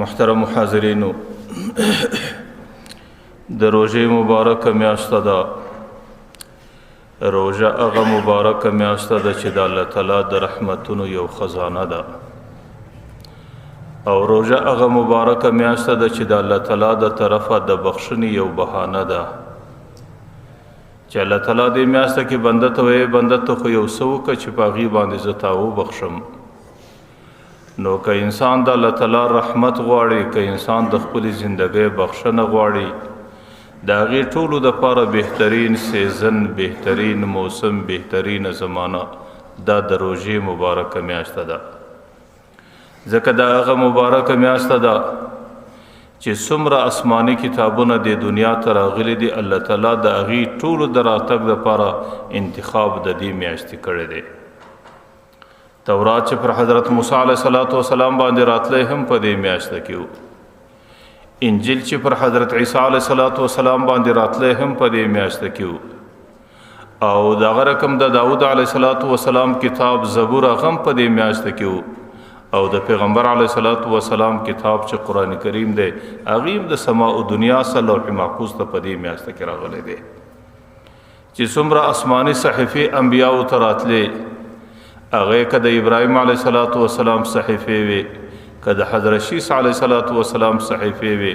محترم حاضرینو د روژې مبارکه میاشته ده. روژه هغه مبارکه میاشته ده چې د الله تعالی د رحمتونو یو خزانه ده، او روژه هغه مبارکه میاشته ده چې د الله تعالی د طرفه د بخښنې یو بهانه ده، چې الله تعالی دې میاشته کې بنده ته وایي بنده ته خو یو څه وکړه چې په هغې باندې زه تا وبخښم. نو که انسان د الله تعالی رحمت غواړي، که انسان د خپلې زندګۍ بخښنه غواړي، د هغې ټولو دپاره بهترین سیزن، بهترین موسم، بهترین زمانه دا د روژې مبارکه میاشته ده. ځکه دا هغه مبارکه میاشته ده چې څومره آسماني کتابونه د دنیا ته راغلي دي، الله تعالی د هغې ټولو د راتګ دپاره انتخاب د دې میاشتې کړی دی. تورات چې پر حضرت موسی علیه السلام باندې راتلی هم په دې میاشته کې و. انجیل چې پر حضرت عیسی علیه السلام باندې راتلی هم په دې میاشته کې و. او دغه رقم د داود علیه السلام کتاب زبور هغه هم په دې میاشته کې و. او د پیغمبر علیه السلام کتاب چې قرآن کریم دی هغه هم د سما او دنیا سره لوح محفوظ ته په دې میاشته کې راغلی دی. چې څومره آسماني صحیفې انبیاو ته راتلې، هغه که د ابراهیم علیه السلام صحیفې وي، که د حضرت شیس علیه السلام صحیفې وي،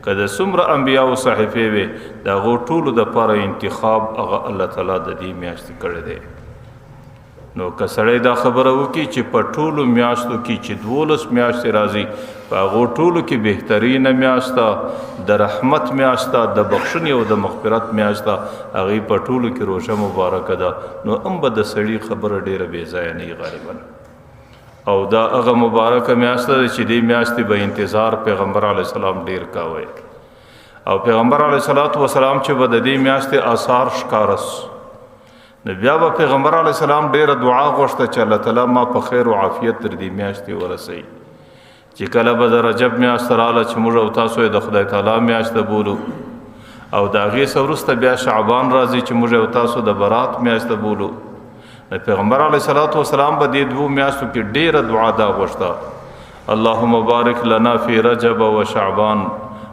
که د څومره انبیاو صحیفې وي، د هغو ټولو دپاره انتخاب هغه الله تعالی د دې میاشتې کړی دی. نو که سړی دا خبره وکړي چې په ټولو میاشتو کې چې 12 میاشتې راځي، په هغو ټولو کې بهترینه میاشته د رحمت میاشته، د بخښنې او د مغفرت میاشته، هغې په ټولو کې روژه مبارکه ده، نو هم به د سړي خبره ډیره بې ځایه نه وي غالبا. او دا هغه مبارکه میاشته ده چې دې میاشتې به انتظار پیغمبر علیه السلام ډیر کاوه. او پیغمبر علیه السلام چې به د دې میاشتې آثار ښکاره سو، نو بیا به پیغمبر علیه السلام ډیره دعا غوښته چې الله تعالی ما په خیر او عافیت تر دې میاشتې ورسوي. چې کله به د رجب میاشته راغله چې موږ او تاسو یې د خدای تعالی میاشته بولو، او د هغې څه وروسته بیا شعبان راځي چې موږ او تاسو د برات میاشته بولو، نو پیغمبر علیه السلام به دې 2 میاشتو کې ډیره دعا دا غوښته: اللهم بارک لنا فی رجب و شعبان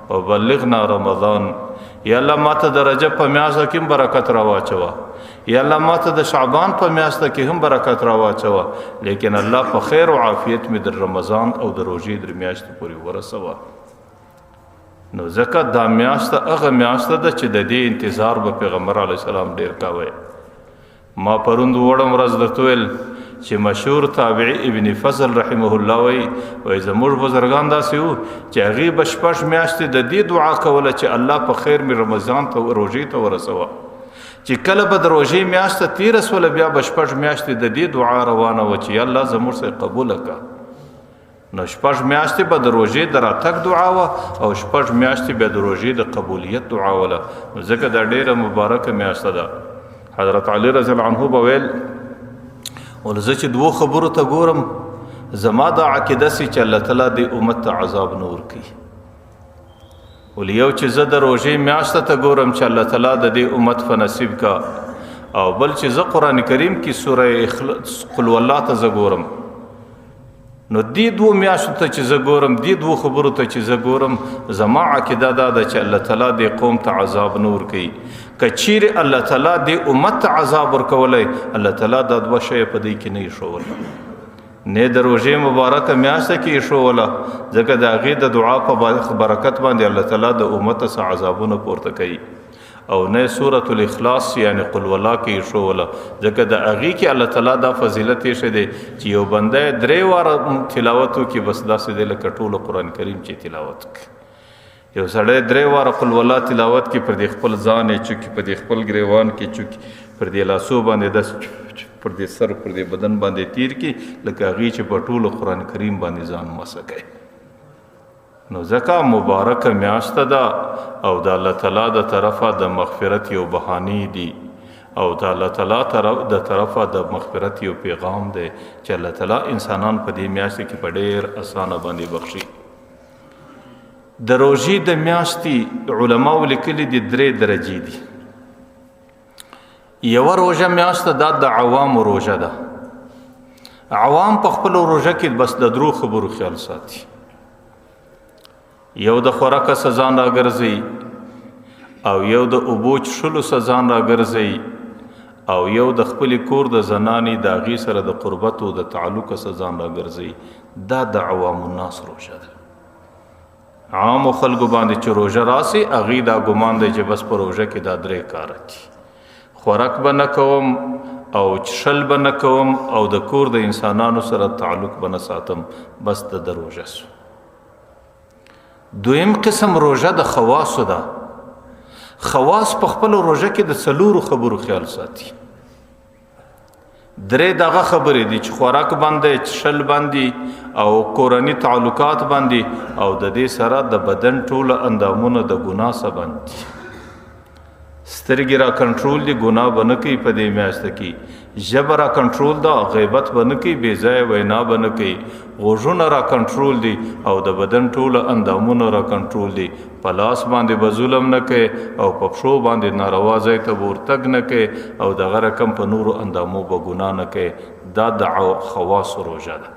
وبلغنا رمضان. یا الله ماته د رجب په میاشته کې هم برکت راواچوه، یا الله ماته د شعبان په میاشته کې هم برکت راواچوه، لیکن الله په خیر او عافیت مې د رمضان او د روژې در میاشتې پورې ورسوه. نو ځکه دا میاشته هغه میاشته ده چې د دې انتظار به پیغمبر علیه السلام ډیر کاوه. ما پروند وړم ورځ درته ویل چې مشهور تابعی ابن فضل رحمه الله وایي زموږ بزرګان داسې وو چې هغې به 6 میاشتې د دې دعا کوله چې الله په خیر مې رمضان ته روژې ته ورسوه. چې کله به د روژې میاشته تېره سوله، بیا به 6 میاشتې د دې دعا روانه وه چې یا الله زموږ څخه قبوله کړه. نو 6 میاشتې به د روژې د راتګ دعا وه، او 6 میاشتې بیا د روژې د قبولیت دعا وله. نو ځکه دا ډېره مبارکه میاشته ده. حضرت علی رضی الله عنه به ویل ول زه چې 2 خبرو ته ګورم، زما دا عقیده سي چې الله تعالی دې امت ته عذاب نه ورکوي. ول یو چې زه د روژې میاشته ته ګورم چې الله تعالی د دې امت په نصیب کا، او بل چې زه قرآن کریم کې سوره قل والله ته زه ګورم. نو دې 2 میاشتو ته چې زه ګورم، دې 2 خبرو ته چې زه ګورم، زما عقیده دا ده چې الله تعالی دې قوم ته عذاب نه ورکوي. که چیرې الله تعالی دې امت ته عذاب ورکولی، الله تعالی دا 2 شیه په دې کې نه ایښوله، نه د روژې مبارکه میاشته کې ایښوله، ځکه د هغې د دعا په برکت باندې الله تعالی د امت څخه عذابونه پورته کوي، او نه سورة الاخلاص یعنی قل والله کې ایښوله، ځکه د هغې کې الله تعالی دا فضیلت ایښی دی چې یو بنده 3 واره تلاوت وکړي، بس داسې دی لکه ټولو قرآن کریم چې تلاوت وکړي. یو سړی 3 واره قل والله تلاوت کې پر دې خپل ځان یې چوکي، پر دې خپل ګریوان کې چوکي، پر دې لاسو باندې داس، پر دې سر، پر دې بدن باندې تیر کی، لکه هغې چې په ټولو قرآن کریم باندې ځان مسه کوي. نو ځکه مبارکه میاشته ده، او د الله تعالی د طرفه د مغفرت یو بهانې دي، او د الله تعالی د طرفه د مغفرت یو پیغام دی چې الله تعالی انسانان په دې میاشته کې په ډېر اسانه باندې بخشي. د روژې د میاشتې علماو لیکلي دي 3 درجې دي. یو روژه میاشته دا د عوامو روژه ده. عوام په خپل روژه کې بس د 3 خبرو خیال ساتي. یو د خوراک سزان را ګرځي او یو د اوبو چښلو سزان را ګرځي او یو د خپل کور د زنانی د هغې سره د قربت او د تعلق سزان را ګرځي. دا د عوام الناس روژه ده. عام خلکو باندې چې روژه راسي هغې دا ګمان دی چې بس په روژه کې دا 3 کاره دي، خوراک به نه کوم او چښل به نه کوم او د کور د انسانانو سره تعلق به نه ساتم، بس د روژه سو. دویم قسم روژه د خواصو ده. خواص په خپل روژه کې د 4 خبرو خیال ساتي. 3 دغه خبرې دي چې خوراک باندې، چښل باندې او کورنی تعلقات باندې او د دې سره د بدن ټول اندامونه د ګناه څخه باندې. سترګې را کنټرول دي، ګناه به نه کوي په دې میاشت کې. ژبه را کنټرول ده، غیبت به نه کوي، بې ځایه وینا به نه کوي. غوږونه را کنټرول دي او د بدن ټول اندامونه را کنټرول دي. په لاس باندې به ظلم نه کوي او په پښو باندې ناروا ځای ته به ورتګ نه کوي او دغه رقم په نورو اندامو به ګناه نه کوي. دا د خواصو روژه ده.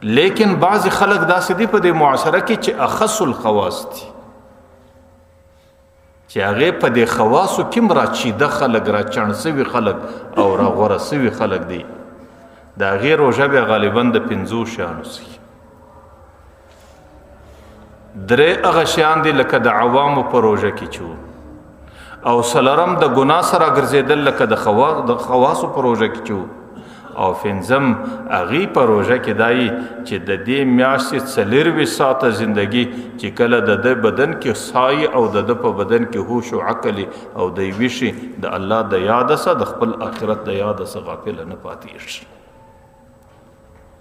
لیکن بعض خلک داسې دي په دې معاشره کې چې اخص الخواص دي، چې هغه په دې خواصو کې را چیده خلک، را چڼ سوي خلک او را غوره سوي خلک دي. دا غیر روژه به غالبا د 5 شیانو سي. 3 هغه شیان دي لکه د عوامو په روژه کې چو، او 4 د ګناه سره ګرځېدل لکه د خواصو په روژه کې چو، او 5 هغې په روژه کې دای چې د دې میاشتې 24 ساعته زندگی چې کله د ده بدن کې سای او د ده په بدن کې هوش او عقل او د ویشي د الله د یاد سره د خپل آخرت د یاد سره غافل نه پاتې شي.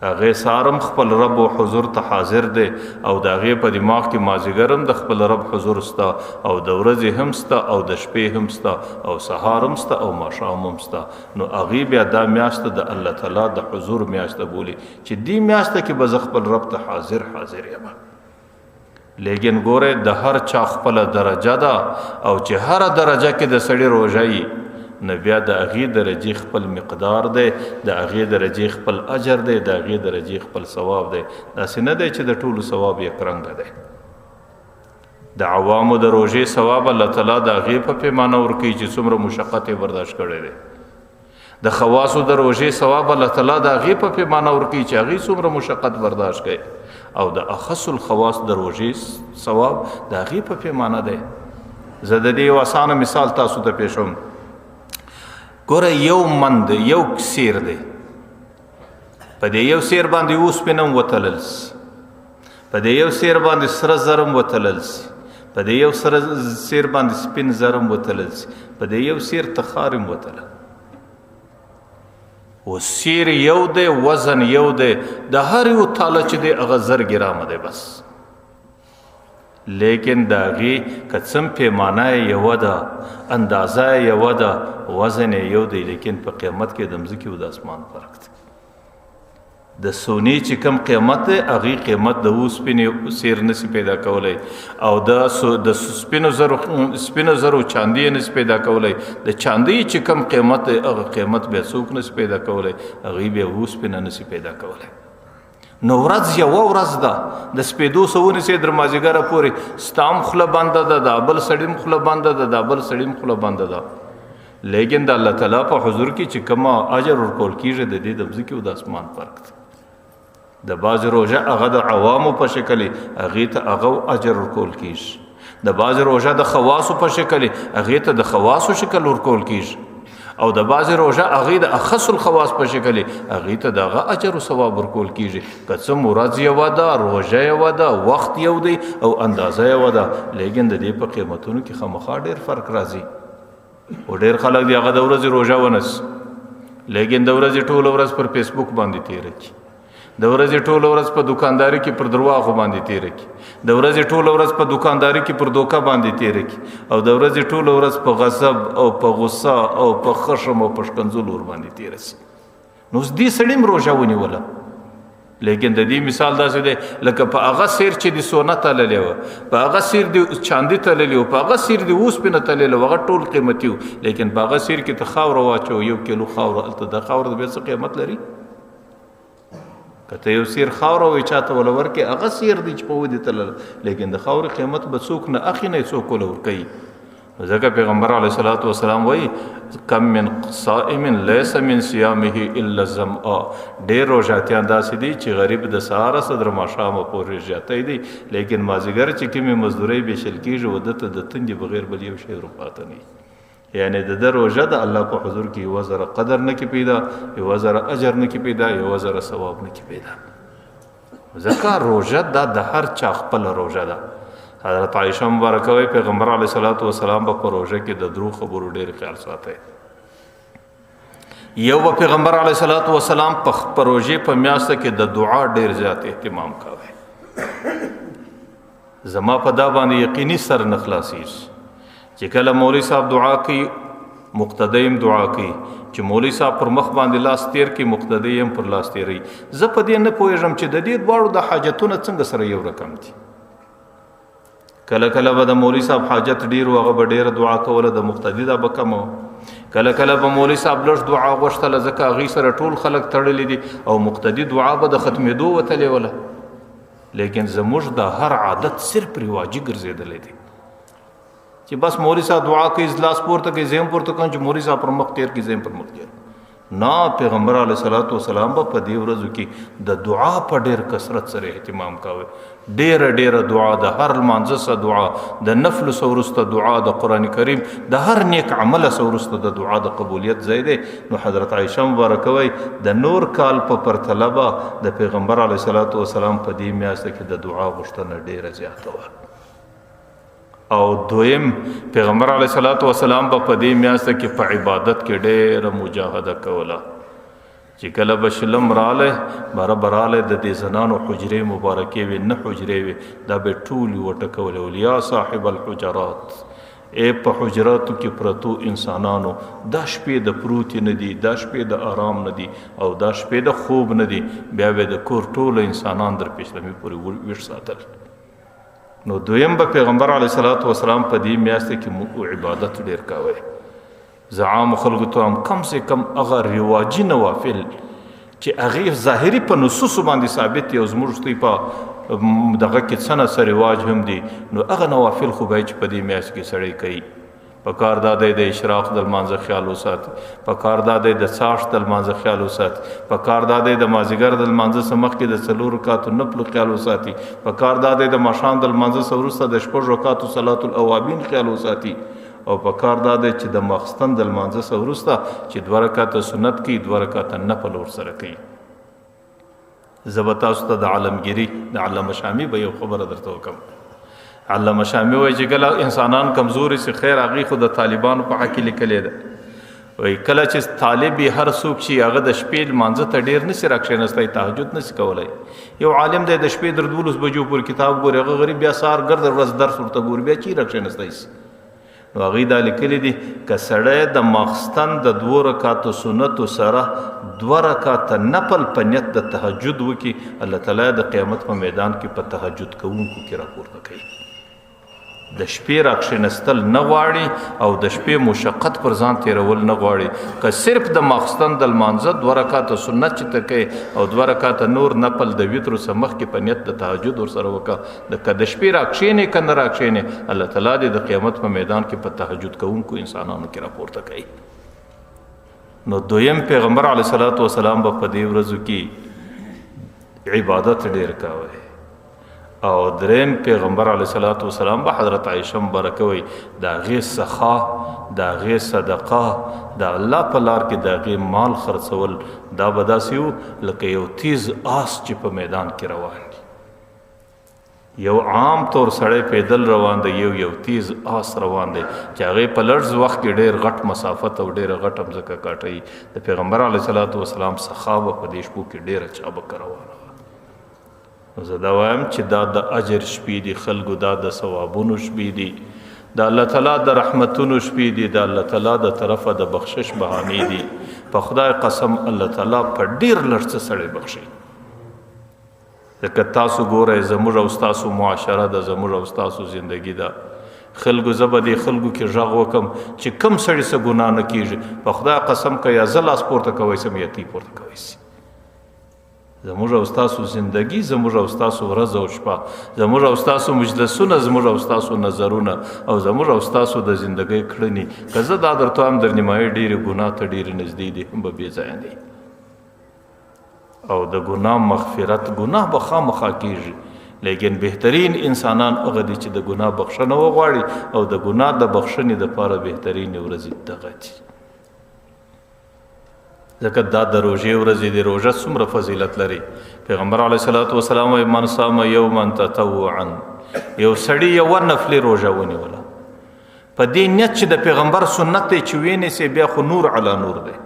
هغه سارم خپل رب او حضور ته حاضر دی او د هغې په دماغ کې مازیګرم د خپل رب حضور ستا او د ورځې هم ستا او د شپې هم ستا او سهار هم ستا او ماښام هم ستا. نو هغې بیا دا میاشته د الله تعالی د حضور میاشته بولي چې دې میاشته کې به زه خپل رب ته حاضر یم. لیکن ګوره د هر چا خپله درجه ده او چې هره درجه کې د سړي روژه وي نو بیا د هغې درجې خپل مقدار دی، د هغې درجې خپل اجر دی، د هغې درجې خپل ثواب دی. داسې نه دی چې د ټولو ثواب یک رنګه دی. د عوامو د روژې ثواب الله تعالی د هغې په پیمانه ورکوي چې څومره مشقت یې برداشت کړی دی. د خواصو د روژې ثواب الله تعالی د هغې په پیمانه ورکوي چې هغې څومره مشقت برداشت کوي. او د اخص الخواص د روژې ثواب د هغې په پیمانه دی. زه د دې یو اسانه مثال تاسو ته پیښوم. ګوره یو من دی، یو سیر دی، په دې یو سیر باندې اوسپنه هم وتلل سي، په دې یو سیر باندې سره زر هم وتلل سي، په دې یو سیر باندې سپین زر هم وتلل سي، په دې یو سیر تخار هم وتلل. و سیر یو دی، وزن یو دی، د هر یو تاله چې دی هغه 1000 ګرامه دی بس. لیکن داغي کڅم پیمانه یو ده، اندازه یو ده، وزن یو دی، لیکن په قیامت کې د مځکې او د اسمان فرق دی. د سونی چې کم قیمت دی هغې قیمت د اوسپنې سیر نسی پیدا کولی او د سپینو زرو چاندي نسی پیدا کولی. د چاندي چې کم قیمت دی هغه قیمت بیا څوک نسی پیدا کولی، هغې بیا اوسپنه نسی پیدا کولی. نو ورځ یوه ورځ ده، د سپېدو سونې سي در مازدیګره پورې ستا هم خوله بنده ده، د بل سړي هم خوله بنده ده، د بل سړي هم خوله بنده ده. لیکن د الله تعالی په حضور کې چې کومه اجر ورکول کېږي د دې د مځکې او د اسمان فرق دی. د بعضې روژه هغه د عوامو په شکل هغې ته هغه اجر ورکول کېږي، د بعضې روژه د خواصو په شکل هغې ته د خواصو شکل ورکول کېږي، او د بعضې روژه هغې د اخص الخواص په شکل هغې ته د هغه اجر و ثواب ورکول کېږي. که څه ورځ یوه ده، روژه یوه ده، وخت یو دی او اندازه یوه ده، لیکن د دې په قیمتونو کې خامخا ډېر فرق راځي. او ډېر خلک دی هغه د ورځې روژه ونس، لیکن د ورځې ټوله ورځ پر فیسبوک باندې تېره کړي، د ورځې ټوله ورځ په دکانداري کې پر درواغو باندې تېره کړي، د ورځې ټوله ورځ په دکانداري کې پر دوکه باندې تېره کړي، او د ورځې ټوله ورځ په غضب او په غصه او په خشم او په ښکنځلو ورباندې تېره شي. نو اوس دې سړي هم روژه ونیوله. لیکن د دې مثال داسې دی لکه په هغه سیر چې د سونه تللی وه، په هغه سیر د چاندي تللی و، په هغه سیر د اوسپنه تللی و، هغه ټول قیمتي و، لیکن په هغه سیر کې ته خاوره واچوه، 1 کیلو خاوره، هلته د خاوره د بیا څه قیمت لري؟ کته یو سیر خاور او چاته ولور کې هغه سیر دی چې په ودی تل لیکن د خاور قیمت به څوک نه اخی نه څوک ولور کوي ځکه پیغمبر علیه الصلاۃ والسلام وایي کم من صائم ليس من صيامه الا الظمأ ډېر روژاتیان داسې دي چې غریب د سهار صدر ماښامه پورې ژاتی دي لیکن مازیګر چې کومې مزدورۍ بیشل کېږي ودته د تندې بغیر بل یو شی ورپاته نه یعنی د روژه د الله په حضور کې یو زره قدر نه کې پیدا یو زره اجر نه کې پیدا یو زره ثواب نه کې پیدا ځکه روژه د هر چا خپل روژه ده حضرت عائشہ مبارکه وی پیغمبر علیه الصلاۃ والسلام په روژه کې د درو خبرو ډېر خیال ساتي یو پیغمبر علیه الصلاۃ والسلام په روژه په میاشت کې د دعا ډېر زیات اهتمام کوي زما په دا باندې یقیني سر نخلاصي چې کله مولوی صاحب دعا کوي مقتدیم دعا کوي چې مولوی صاحب پر مخ باندې لاس تیر کې مقتدیم پر لاس تیری زه په دې نه پوهېږم چې د دې دواړو د حاجتونه څنګه سره یو رقم دي کله کله به د مولوی صاحب حاجت ډیر هغه به ډیره دعا کوله د مقتدی دا به کم کله کله به مولوی صاحب لږ دعا غوښتله ځکه هغې سره ټول خلک تړلي دي او مقتدی دعا به د ختمېدو وتلې وله لیکن زموږ د هر عادت صرف رواجي ګرځېدلی دی چې بس مولوی صاحب دعا کوي لاس پورته کوي زیم پورته کوي چې مولوی صاحب پر مخ تیر کوي زیم پر مخ تیر نه پیغمبر علیه الصلاۃ والسلام په دې ورځو کې د دعا په ډېر کثرت سره اهتمام کاوه ډېره دعا د هر لمانځه سره دعا د نفل سره وروسته دعا د قرآن کریم د هر نیک عمل سره وروسته د دعا د قبولیت ځای دی نو حضرت عایشه مبارکه وی د نور کال په پرتله به د پیغمبر علیه الصلاۃ والسلام په دې میاشت کې د دعا غوښتنه ډېره زیاته وه او دویم پیغمبر علیه الصلاۃ والسلام په دې میاشت کې په عبادت کې ډېره مجاهده کوله چې کله به شلم راله براله د دې زنانو حجرې مبارکې وي نه حجرې وي دا به ټولې وټکولې یا صاحب الحجرات په حجراتو کې پرتو انسانانو دا شپې د پروتې نه دي دا شپې د آرام نه دي او دا شپې د خوب نه دي بیا به د کور ټول انسانان در پیشلمي پورې ویښ ساتل نو دویم به پیغمبر علیه الصلاۃ والسلام په دې میاشت کې عبادت ډیر کاوه زعام خلکو ته هم کم سے کم هغه رواجي نوافل چې هغه ظاهري په نصوص باندې ثابت یو زموږ په دغه کې څنګه سره رواج هم دي نو هغه نوافل خو به چې په دې میاشت کې سړی کوي په کار دادې د اشراق د لمانځه خیال وساتي په کار دادې د څاښت د لمانځه خیال وساتي په کار دادې د مازیګر د لمانځه سره مخکې د څلور رکعاتو نفل خیال وساتي په کار دادې د ماښام د لمانځه سره وروسته د شپږ رکعاتو صلات الاوابین خیال وساتي او په کار دادې چې د ماخستن د لمانځه سره وروسته چې دوه رکعاته سنت کوي دوه رکعاته نفل ورسره کوي زه به تاسو ته د عالمګیري د علامه شامي به یو خبره درته وکړم علامه شامي وایي چې کله انسانان کمزوري سي خیر هغې خو د طالبانو په حق کې لیکلې ده وایي کله چې طالب هر څوک شي هغه د شپې لمانځه ته ډېر نسي راکښېنستی تهجد نسي کولی یو عالم دی د شپې در 12 بجو پورې کتاب ګوري هغه غریب بیا سهار ګرد ورځ درس ورته ګوري بیا چی راکښېنستی سي نو هغې دا لیکلي دي که سړی د ماخستن د 2 رکعاتو سنتو سره 2 رکعاته نفل په نیت د تهجد وکړي الله تعالی د قیامت په میدان کې په تهجد کوونکو کې راپورته کوي د شپې راکښېنستل نه غواړي او د شپې مشقت پر ځان تیرول نه غواړي که صرف د ماخستن د لمانځه 2 رکعاته سنت چې ته کوې او 2 رکعاته نور نفل د وترو څخه مخکې په نیت د تهجد ورسره وکړه که د شپې راکښېنې که نه راکښېنې الله تعالی دې د قیامت په میدان کې په تهجد کوونکو انسانانو کې راپورته کوي نو دویم پیغمبر علیه الصلاۃ والسلام به په دې ورځو کې عبادت ډېر کاوه او دریم پیغمبر علیه الصلاۃ والسلام به حضرت عایشه مبارکه وی د هغې سخا د هغې صدقه د الله په لار کې د هغې مال خرڅول دا به داسې و لکه یو تیز آس چې په میدان کې روان دی یو عام طور سړی پیدل روان دی یو تیز آس روان دی چې هغې په لږ وخت کې ډېر غټ مسافت او ډېره غټه مځکه کاټوي د پیغمبر علیه الصلاۃ والسلام سخا به په دې شپو کې ډېره چابکه روانه زه دا وایم چې دا د اجر شپې دي خلکو دا د ثوابونو شپې دي د الله تعالی د رحمتونو شپې دي د الله تعالی د طرفه د بخشش بهانې دي په خدای قسم الله تعالی په ډېر لږ څه سړی بخشي ځکه تاسو ګورئ زموږ او ستاسو معاشره ده زموږ او ستاسو زندگی ده خلکو زه به دې خلکو کې غږ وکم چې کم سړي څه ګناه نه کېږي په خدای قسم که یا زه لاس پورته کوی سم یا تی پورته کوی سي زموږ او ستاسو زندگی، زموږ او ستاسو ورځ او شپه، زموږ او ستاسو مجلسونه، زموږ او ستاسو نظرونه او زموږ او ستاسو د زندګۍ کړنې، که زه دا درته هم در نیمایي ډېرې ګناه ته ډېرې نږدې دي، هم به بې ځایه دي. او د ګناه مغفرت، ګناه به خامخا کېږي، لیکن بهترین انسانان هغه دي چې د ګناه بخښنه وغواړي او د ګناه د بخښنې دپاره بهترین ورځې دغه دي. ځکه دا د روژې ورځې د روژه څومره فضیلت لري. پیغمبر علیه الصلاة والسلام وایي من صام یوما تطوعا، یو سړي یوه نفلي روژه ونیوله په دې نیت چې د پیغمبر سنت دی چې وینیسي، بیا خو نور علی نور دی.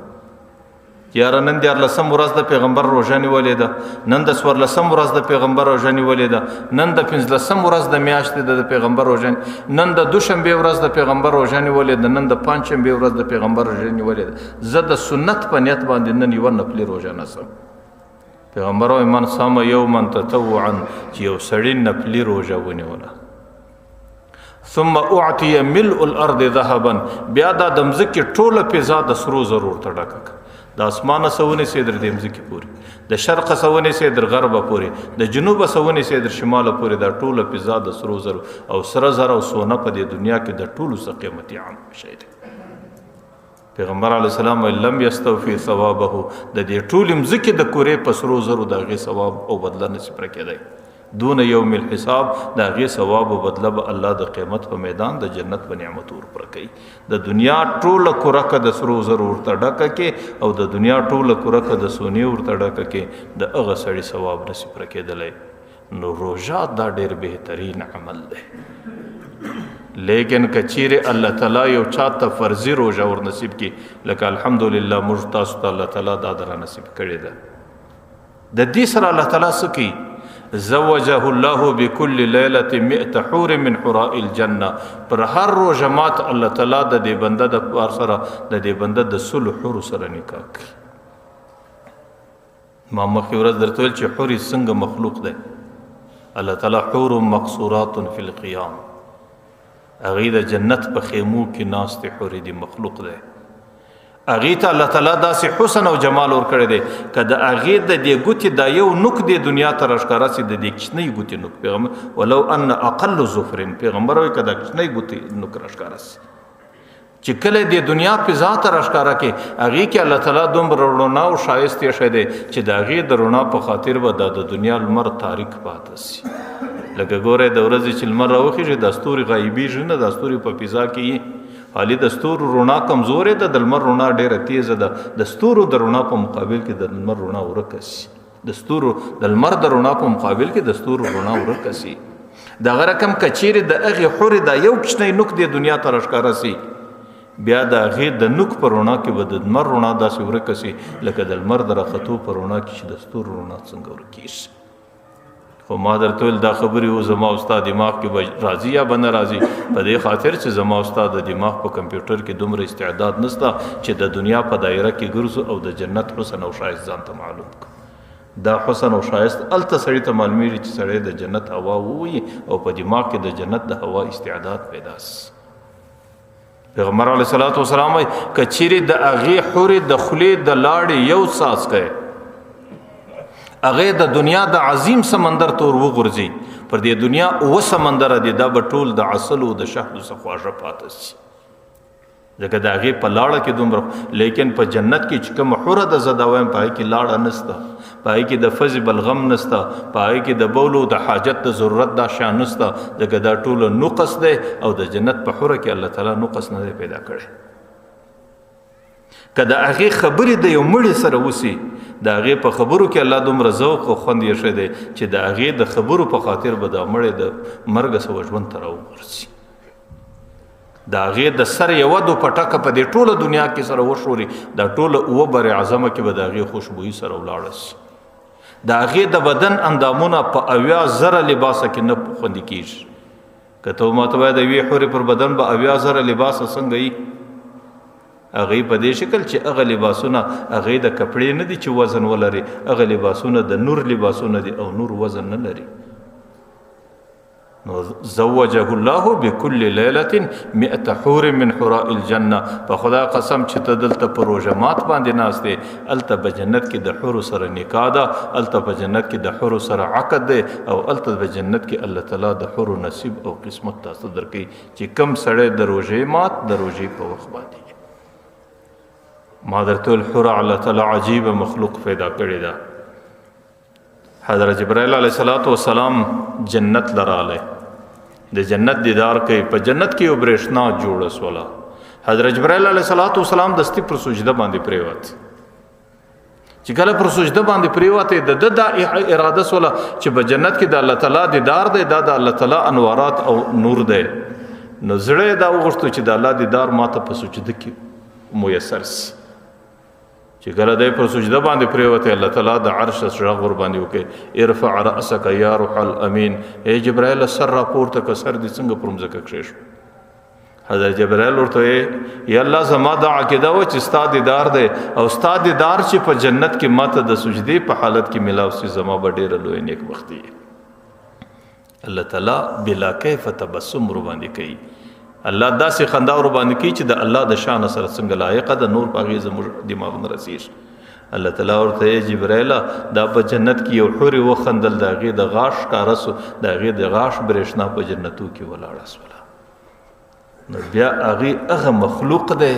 یاره نن 14 ورځ د پیغمبر روژه نیولې ده، نن د 14 ورځ د پیغمبر روژه نیولې ده، نن د 15 ورځ د میاشتې د پیغمبر روژه، نن د دوشنبې ورځ د پیغمبر روژه نیولې ده، نن د پنجشنبې ورځ د پیغمبر روژه نیولې ده. زه د سنت په نیت باندې نن یوه نفلي روژه نسم. پیغمبر وایي من صام یوما تطوعا، چې یو سړي نفلي روژه ونیوله، ثم اعطي ملء الارض ذهبا، بیا دا د مځکې ټوله فضا د سرو زرو ورته ډکه کړه. د اسمانه سونې سي در دې مځکې پورې، د شرقه سونې سي در غربه پورې، د جنوبه سونې سي در شماله پورې، دا ټوله فضا د سرو زرو او سره زر او سونه په دې دنیا کې د ټولو څه قیمتي عام شی دی. پیغمبر علیه السلام لم یستوفي ثوابه، د دې ټولې مځکې د کورې په سرو زرو د هغې ثواب او بدله نشي پوره کېدی. دون یوم الحساب، د هغې ثواب او بدله به الله د قیامت په میدان د جنت په نعمتو ورپوره کوي. د دنیا ټوله کورکه د سرو زرو ورته ډکه کې او د دنیا ټوله کورکه د سونې ورته ډکه کې، د هغه سړي ثواب نشي پوره کېدلی. نو روژه دا ډېر بهترین عمل دی. لیکن که چیرې الله تعالی یو چاته فرضي روژه ور نصیب کړي، لکه الحمدلله موږ تاسو ته الله تعالی دا در نصیب کړې ده، د دې سره الله تعالی څه کوي؟ زوجه الله بكل ليله 100 حور من حراء الجنه، پر هر روزه مات الله تعالی د دې بنده د پار سره د دې بنده د صلح حور سره نکاح کوي. ما مخکې ورځ درته ویل چې حور څنګه مخلوق دی. الله تعالی حور مقصورات فی القیام، هغې د جنت په خیمو کې ناست حور دی، مخلوق دی. هغې ته الله تعالی داسې حسن او جمال ورکړی دی، که د هغې د دې ګوتې دا یو نوک دی دنیا ته راښکاره سي، د دې کوچنۍ ګوتې نوک، پیغمبر ولو ان اقل ظفرین، پیغمبر وایي که د کوچنۍ ګوتې نوک راښکاره سي، چې کله د دنیا فضا ته راښکاره کړي، هغې کې الله تعالی دومره رڼا او ښایست ایښی دی چې د هغې د رڼا په خاطر به د دنیا لمر تاریک پاته سي. لکه ګورئ د ورځې چې لمر راوخېږي، دا ستوري غایبېږي نه، دا ستوري په فضا کې یي، حالي د ستورو رڼا کمزورې ده، د لمر رڼا ډېره تیزه ده. د ستورو د رڼا په مقابل کې د لمر رڼا ورکه سي، د لمر د رڼا په مقابل کې د ستورو رڼا ورکه سي. دغه رقم که چیرې د هغې حورې دا یو کوچنی نوک دی دنیا ته راښکاره سي، بیا د هغې د نوک په رڼا کې به د لمر رڼا داسې ورکه سي لکه د لمر د راختو په رڼا کې چې د ستورو رڼا څنګه ورکېږي. خو ما درته ویل دا خبرې و زما او ستا دماغ کې به راځي یا به نه راځي، په دې خاطر چې زما او ستا د دماغ په کمپیوټر کې دومره استعداد نشته چې د دنیا په دایره کې ګرځو او د جنت حسن او ښایست ځان ته معلوم کړو. دا حسن او ښایست هلته سړي ته معلومیږي چې سړی د جنت هوا ووایي او په دماغ کې د جنت د هوا استعداد پیدا سي. پیغمبر علیه الصلاة والسلام وایي که چیرې د هغې حورې د خولې د لاړې یو څاڅکی هغې د دنیا د عظیم سمندر تور وغورځي، پر دې دنیا اوه سمندره دي، دا به ټول د عسلو د شهدو څخه خواږه پاته سي، ځکه د هغې په لاړه کې دومره. لیکن په جنت کې چې کومه حوره ده، زه دا وایم په هغې کې لاړه نسته، په هغې کې د فض بلغم نسته، په هغې کې د بولو د حاجت د ضرورت دا شیان نسته، ځکه دا ټوله نقص دی او د جنت په حوره کې الله تعالی نقص نه دی پیدا کړی. که د هغې خبرې د یو مړي سره وسي، د هغې په خبرو کې الله دومره ذوق او خوند ایښی دی چې د هغې د خبرو په خاطر به دا مړی د مرګه سوه ژوند ته راوغورځي. د هغې د سر یوه دو پټکه په دې ټوله دنیا کې سره وشوري، دا ټوله اوه بر اعظمه کې به د هغې خوشبویي سره ولاړه سي. د هغې د بدن اندامونه په 80,000 لباسه کې نه خوندي کېږي. که ته ماته وایې د یوې حورې پر بدن به 80,000 لباسه څنګه وي؟ هغې په دې شکل چې هغه لباسونه هغې د کپړې نه دي چې وزن ولري، هغه لباسونه د نور لباسونه دي او نور وزن نه لري. نو زوجه الله بكل ليله 100 حور من حراء الجنه. په خدا قسم چې ته دلته په روژه مات باندې ناست دی، الته په جنت کې د حور سره نکاح ده، الته په جنت کې د حور سره عقد دی، او الته په جنت کې الله تعالی د حور نصیب او قسمت تاسو درکړي چې کم سړی د روژې مات د روژې په وخت باندې. ما درته الحور الله تعالی عجیب مخلوق پیدا کړی ده. حضرت جبرائیل علیہ الصلوۃ والسلام جنت لراله، د جنت دیدار کوي. په جنت کې یو برېښنا جوړه سوله. حضرت جبرائیل علیہ الصلوۃ والسلام دستی پر سجده باندې پریوت. چې کله پر سجده باندې پریوت د اراده سوله چې په جنت کې د الله تعالی دیدار دی، دا د الله تعالی انوارات او نور دی. نو زړه دا وغوښتو چې د الله دیدار ماته په سجده کې میسر سي. چې کله دای په سجده باندې پریوته الله تعالی د عرش سره غور باندې وکي، ارفع راسك یا روح الامین. ای جبرائیل سر راپورته ک سر دې څنګه پرمځکه کښې شو. حضرت جبرائیل ورته یا الله زما د عقیده و چې استاد دیدار دی، او استاد دیدار چې په جنت کې ماته د سجدي په حالت کې ملاو سي، زما به ډېر لوی نیک بختی. الله تعالی بلا کیف تبسم ور باندې کوي. الله داسې خندا ور باندې کوي چې د الله د شان سره څنګه لایق ده، نور پاغي زموږ دماغ نه رسیږي. الله تعالی ورته جبرائیل دا په جنت کې یو حور و خندل، داغه د غاښ کارسو، داغه د غاښ برېښنا په جنتو کې ولاړه سوله. نو بیا هغه مخلوق ده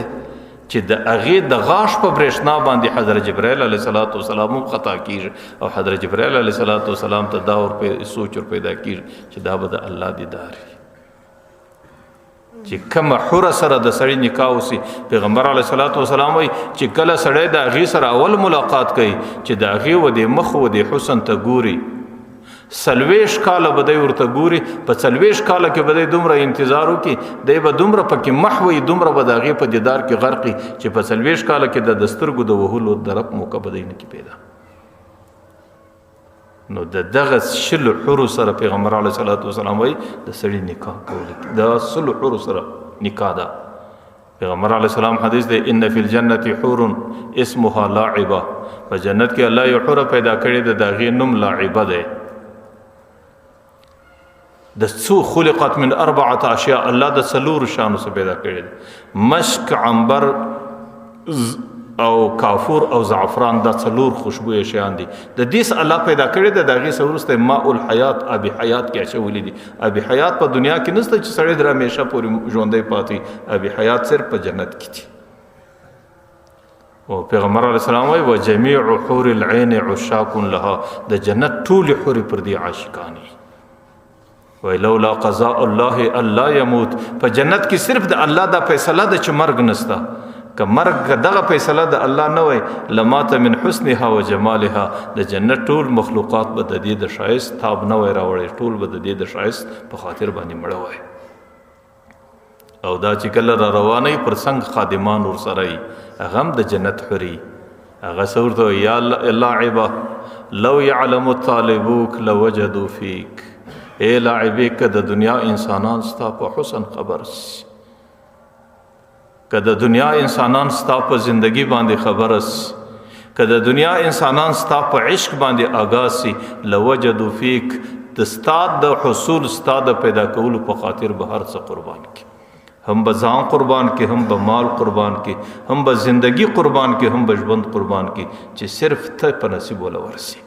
چې د هغه د غاښ په برېښنا باندې حضرت جبرائیل علیه السلام خطا کیږي، او حضرت جبرائیل علیه السلام ته دا ور په سوچ ور پیدا کیږي چې دا به د الله دیدار چې کوم حور سره د سړی نکاح وسی. پیغمبر علیه السلام وایي چې کله سړی د هغې سره اول ملاقات کوي چې د هغې و د مخ و د حسن ته ګوري، 40 کاله به دی ورته ګوري. په 40 کاله کې به دی دومره انتظار وکړي، دی به دومره پکې محوي، دومره به د هغې په دیدار کې غرقي چې په 40 کاله کې د سترګو د وهلو د رب موقع به دی نه کې پیدا. نو د دغه شل حور سره پیغمبر علیه السلام وایي د سړي نکاح کول د 100 حور سره نکاح ده. پیغمبر علیه السلام حدیث دی ان فی الجنه حور اسمها لاعبه. په جنت کې الله یو حور پیدا کړی د دغه نوم لاعبه ده. د څو خلقت من 4 اشیاء، الله د څلور شانو څخه پیدا کړی ده. مشک، عنبر او کافور او زعفران، دا څلور خوشبوې شیان دي. د دې الله پیدا کړی د دغه سورسته ماء الحیات، اب حیات کې اچولې دي. اب حیات په دنیا کې نشته چې سړی در همیشه پورې ژوندۍ پاتې، اب حیات صرف په جنت کې دي. او پیغمبر علیه السلام وايي وجميع حور العين عشاق لها، د جنت ټول حور پر دي عاشقانی. ولولا قضاء الله الا يموت، په جنت کې صرف د الله دا فیصله ده چې مرګ نشته. که مرګ دغه فیصله د الله نه وای لمات من حسنها و جمالها، د جنت ټول مخلوقات به د دې د شایست تاب نه وای راوړي، ټول به د دې د شایست په خاطر باندې مړه وای. او دا چې کله را رواني پر څنګه خادمان ور سره ای غم د جنت حری هغه سورته یا لاعبه لو يعلم الطالبوك لوجدوا فيك. اے لاعبه که د دنیا انسانان ستا په حسن خبر سي، که د دنیا انسانان ستا په زندگی باندې خبرس، که د دنیا انسانان ستا په عشق باندې آگاه سي، لوجدوا فيك، د ستا د حصول ستا د پیدا کولو په خاطر به هر څه قربان کی، هم به ځان قربان کی، هم به مال قربان کی، هم به زندگی قربان کی، هم به ژوند قربان کی چې صرف ته په نصیب ولا ورسي.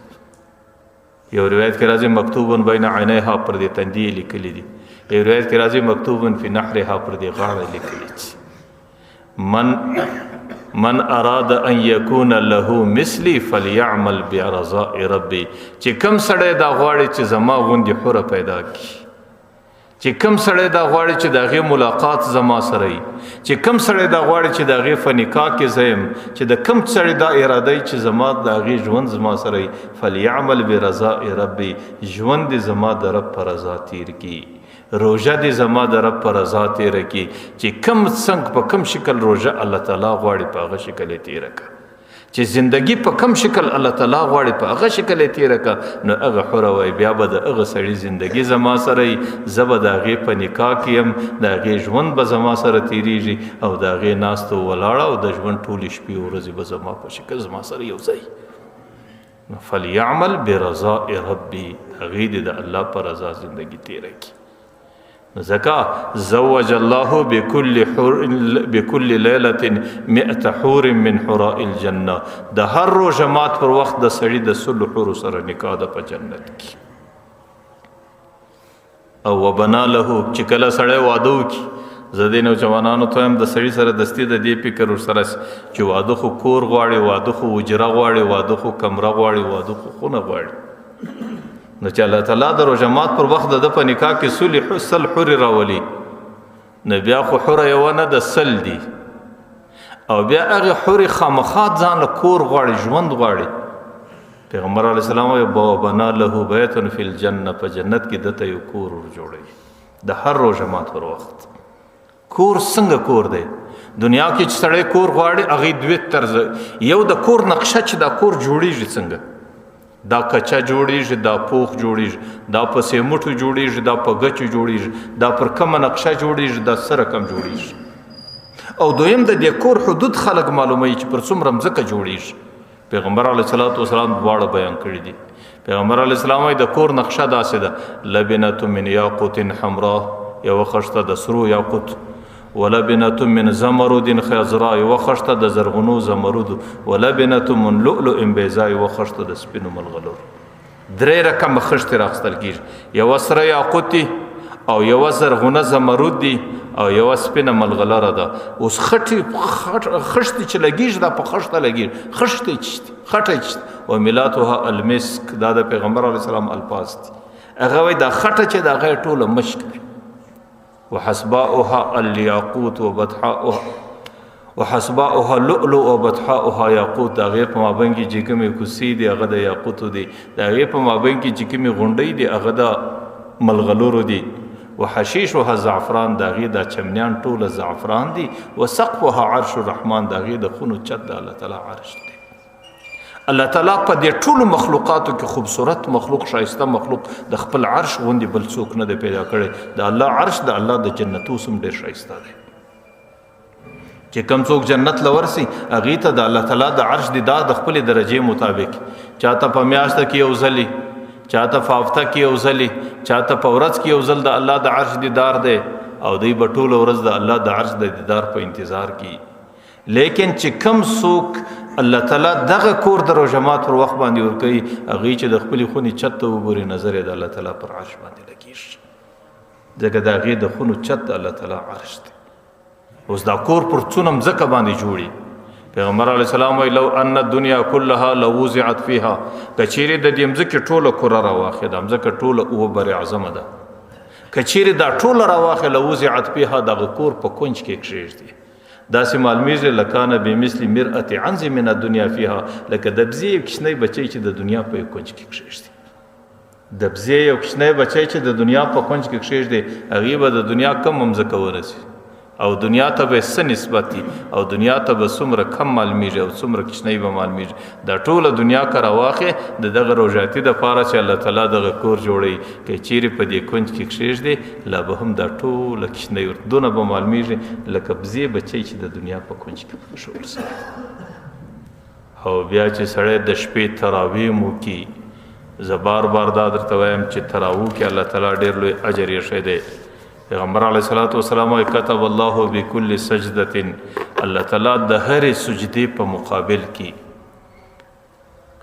یو روایت کې راځي مکتوبن بین عینیها پر دې تندی لیکلي دي، یو روایت کې راځي مکتوبن فی نحرها پر دې غاړه لیکلي دي. من اراد ان یکون له مثلی فلیعمل برضاء ربی، چې کم سړی دا غواړي چې زما غوندې حوره پیدا کی، چې کم سړی دا غواړي چې دغه ملاقات زما سره وي، چې کم سړی دا غواړي چې دغه فنکاح کې زم، چې د کم سړی دا اراده چې زما دغه ژوند زما سره وي، فلیعمل برضاء ربی، ژوند زما د رب پر رضا تیر کی، روژه دی زما د رب پر رضا تیر کی، چې کم څنګه په کم شکل روژه الله تعالی غواړي په هغه شکل تیر کا، چې زندگی په کم شکل الله تعالی غواړي په هغه شکل تیر کا. نو هغه حوره وای بیا به د هغه سړی زندگی زما سره زبه د هغه په نکاح کیم، د هغه ژوند به زما سره تیریږي، او د هغه ناستو ولاړه او د ژوند ټول شپې او ورځې به زما په شکل زما سره یو ځای. فلیعمل برضاء ربی، هغه د الله پر رضا زندگی تیر کی. ځکه زوج الله بكل ليله 100 حور من حراء الجنه د هر روزه مات پر وخت د سړي د 100 حور سره نکاح د په جنت کې. او وبنا له چې کله سړی واده وکي زده نو جوانانو ته هم د سړي سره دستی د دې فکر سره چې واده خو کور غواړي، واده خو وجره غواړي، واده خو کمره غواړي، واده خو خونه غواړي. نو چې الله تعالی د روزمات پر وخت د په نکاح کې صلح سل حر راولي، نو بیا خو حر یو نه د سل دی، او بیا هغه حر خامخات ځان له کور غواړي، ژوند غواړي. پیغمبر علیه السلام یې بنا له بیت فی الجنه، په جنت کې دته یو کور جوړي د هر روزمات پر وخت. کور څنګه کور دی؟ دنیا کې چې سړی کور غواړي هغه دوه طرز، یو د کور نقشه چې دا کور جوړیږي څنګه، دا کچا جوړیږي، دا پوخ جوړیږي، دا په سیمټو جوړیږي، دا په غچ جوړیږي، دا پر کوم نقشه جوړیږي، دا سره کم جوړیږي. او دویم د دې کور حدود خلق معلوموي چې پر څومره مځکه جوړیږي. پیغمبر علیه الصلاۃ والسلام دواړه بیان کړی دي. پیغمبر علیه السلام د کور نقشه داسې ده، لبنه من یاقوت حمراء، یو خشته د سرو یاقوت، ولبنه من زمرد خضراء، یو خشته د زرغونو زمرد، ولبنه من لؤلؤ بیضاء، یو خشته د سپینو ملغلور. درې رقم خشته راخستل کیږي، یو سره یاقوت او یو زرغونه زمرد دی او یو سپینه ملغلره ده. اوس خشتي چې لګیږي دا په خشته لګیږي، خټه چشت او ملاتها المسک، دا د پیغمبر علیه السلام الفاظ دي. هغه وای دا خټه چې دا غیر ټوله مشک دی. وحسباؤها الياقوت وبطحاؤها، وحسباؤها لؤلؤ وبطحاؤها یاقوت. دا غیر په مابین کې چې کومې کوسی دی هغه د یاقوت دی، دا غیر په مابین کې چې کومې غونډۍ دی هغه د ملغلورو دی. وحشيشها زعفران، دا غي دا چمنیان ټول زعفران دي. وسقفها عرش الرحمن، دا غي د خونو چت د الله تعالی عرش دی. الله تعالی په دې ټول مخلوقاتو کې خوبصورت مخلوق، شایسته مخلوق د خپل عرش غوندي بل څوک نه دی پیدا کړي. د الله عرش د الله د جنتو سم ډېر شایسته دی. چې کم څوک جنت لورسي هغه ته د الله تعالی د عرش دیدار د خپل درجه مطابق، چاته په میاشت کې یو ځلی، چاته په هفته کې یو ځلی، چاته په ورځ کې یو ځل د الله د عرش دیدار دی، او دوی په ټول ورځ د الله د عرش د دیدار په انتظار کې. لیکن چې کم څوک الله تعالی دغه کور د روزمات پر وخت باندې ورکوي، هغه چې د خپل خوني چت ته وګوري نظر د الله تعالی پر عرش باندې لګیږي، ځکه دا غي د خونو چت د الله تعالی عرش دی. اوس دا کور پر څونم ځکه باندې جوړي. پیغمبر علیه السلام وی لو ان الدنيا كلها لوزعت فيها، کچيري د دې مځکه ټوله کور راواخه، د مځکه ټوله او بر اعظم ده، کچيري دا ټوله راواخه لوزعت فيها، د کور په کونج کې کښېږدي. دا سي معلومیږي لکانه بمثل مرأة عنز من الدنيا فيها، لکه د بزی کښنی بچی چې د دنیا په کونج کې کښېږدي. د بزی یو کښنی بچی چې د دنیا په کونج کې کښېږدي، هغه به د دنیا کم ممزکه ورسي، او دنیا ته به څه نسبت دي، او دنیا ته به څومره کم معلومیږي او څومره کښنی به معلومیږي. دا ټوله دنیا کرا واخې د دغه روژاتي د پاره چې الله تعالی دغه کور جوړي، که چیرې په دې کونج کې کښېږدي لا به هم دا ټوله کښنی دونه به معلومیږي لکه بزی بچی چې د دنیا په کونج کې شو ورسره. او بیا چې سړی د شپې تراویح مو کی، زه بار بار دا درته وایم چې تراویح کې الله تعالی ډېر لوی اجر یې ښی دی. پیغمبر علیه الصلاۃ والسلام کتب الله بكل سجده، الله تعالی د هر سجدي په مقابل کې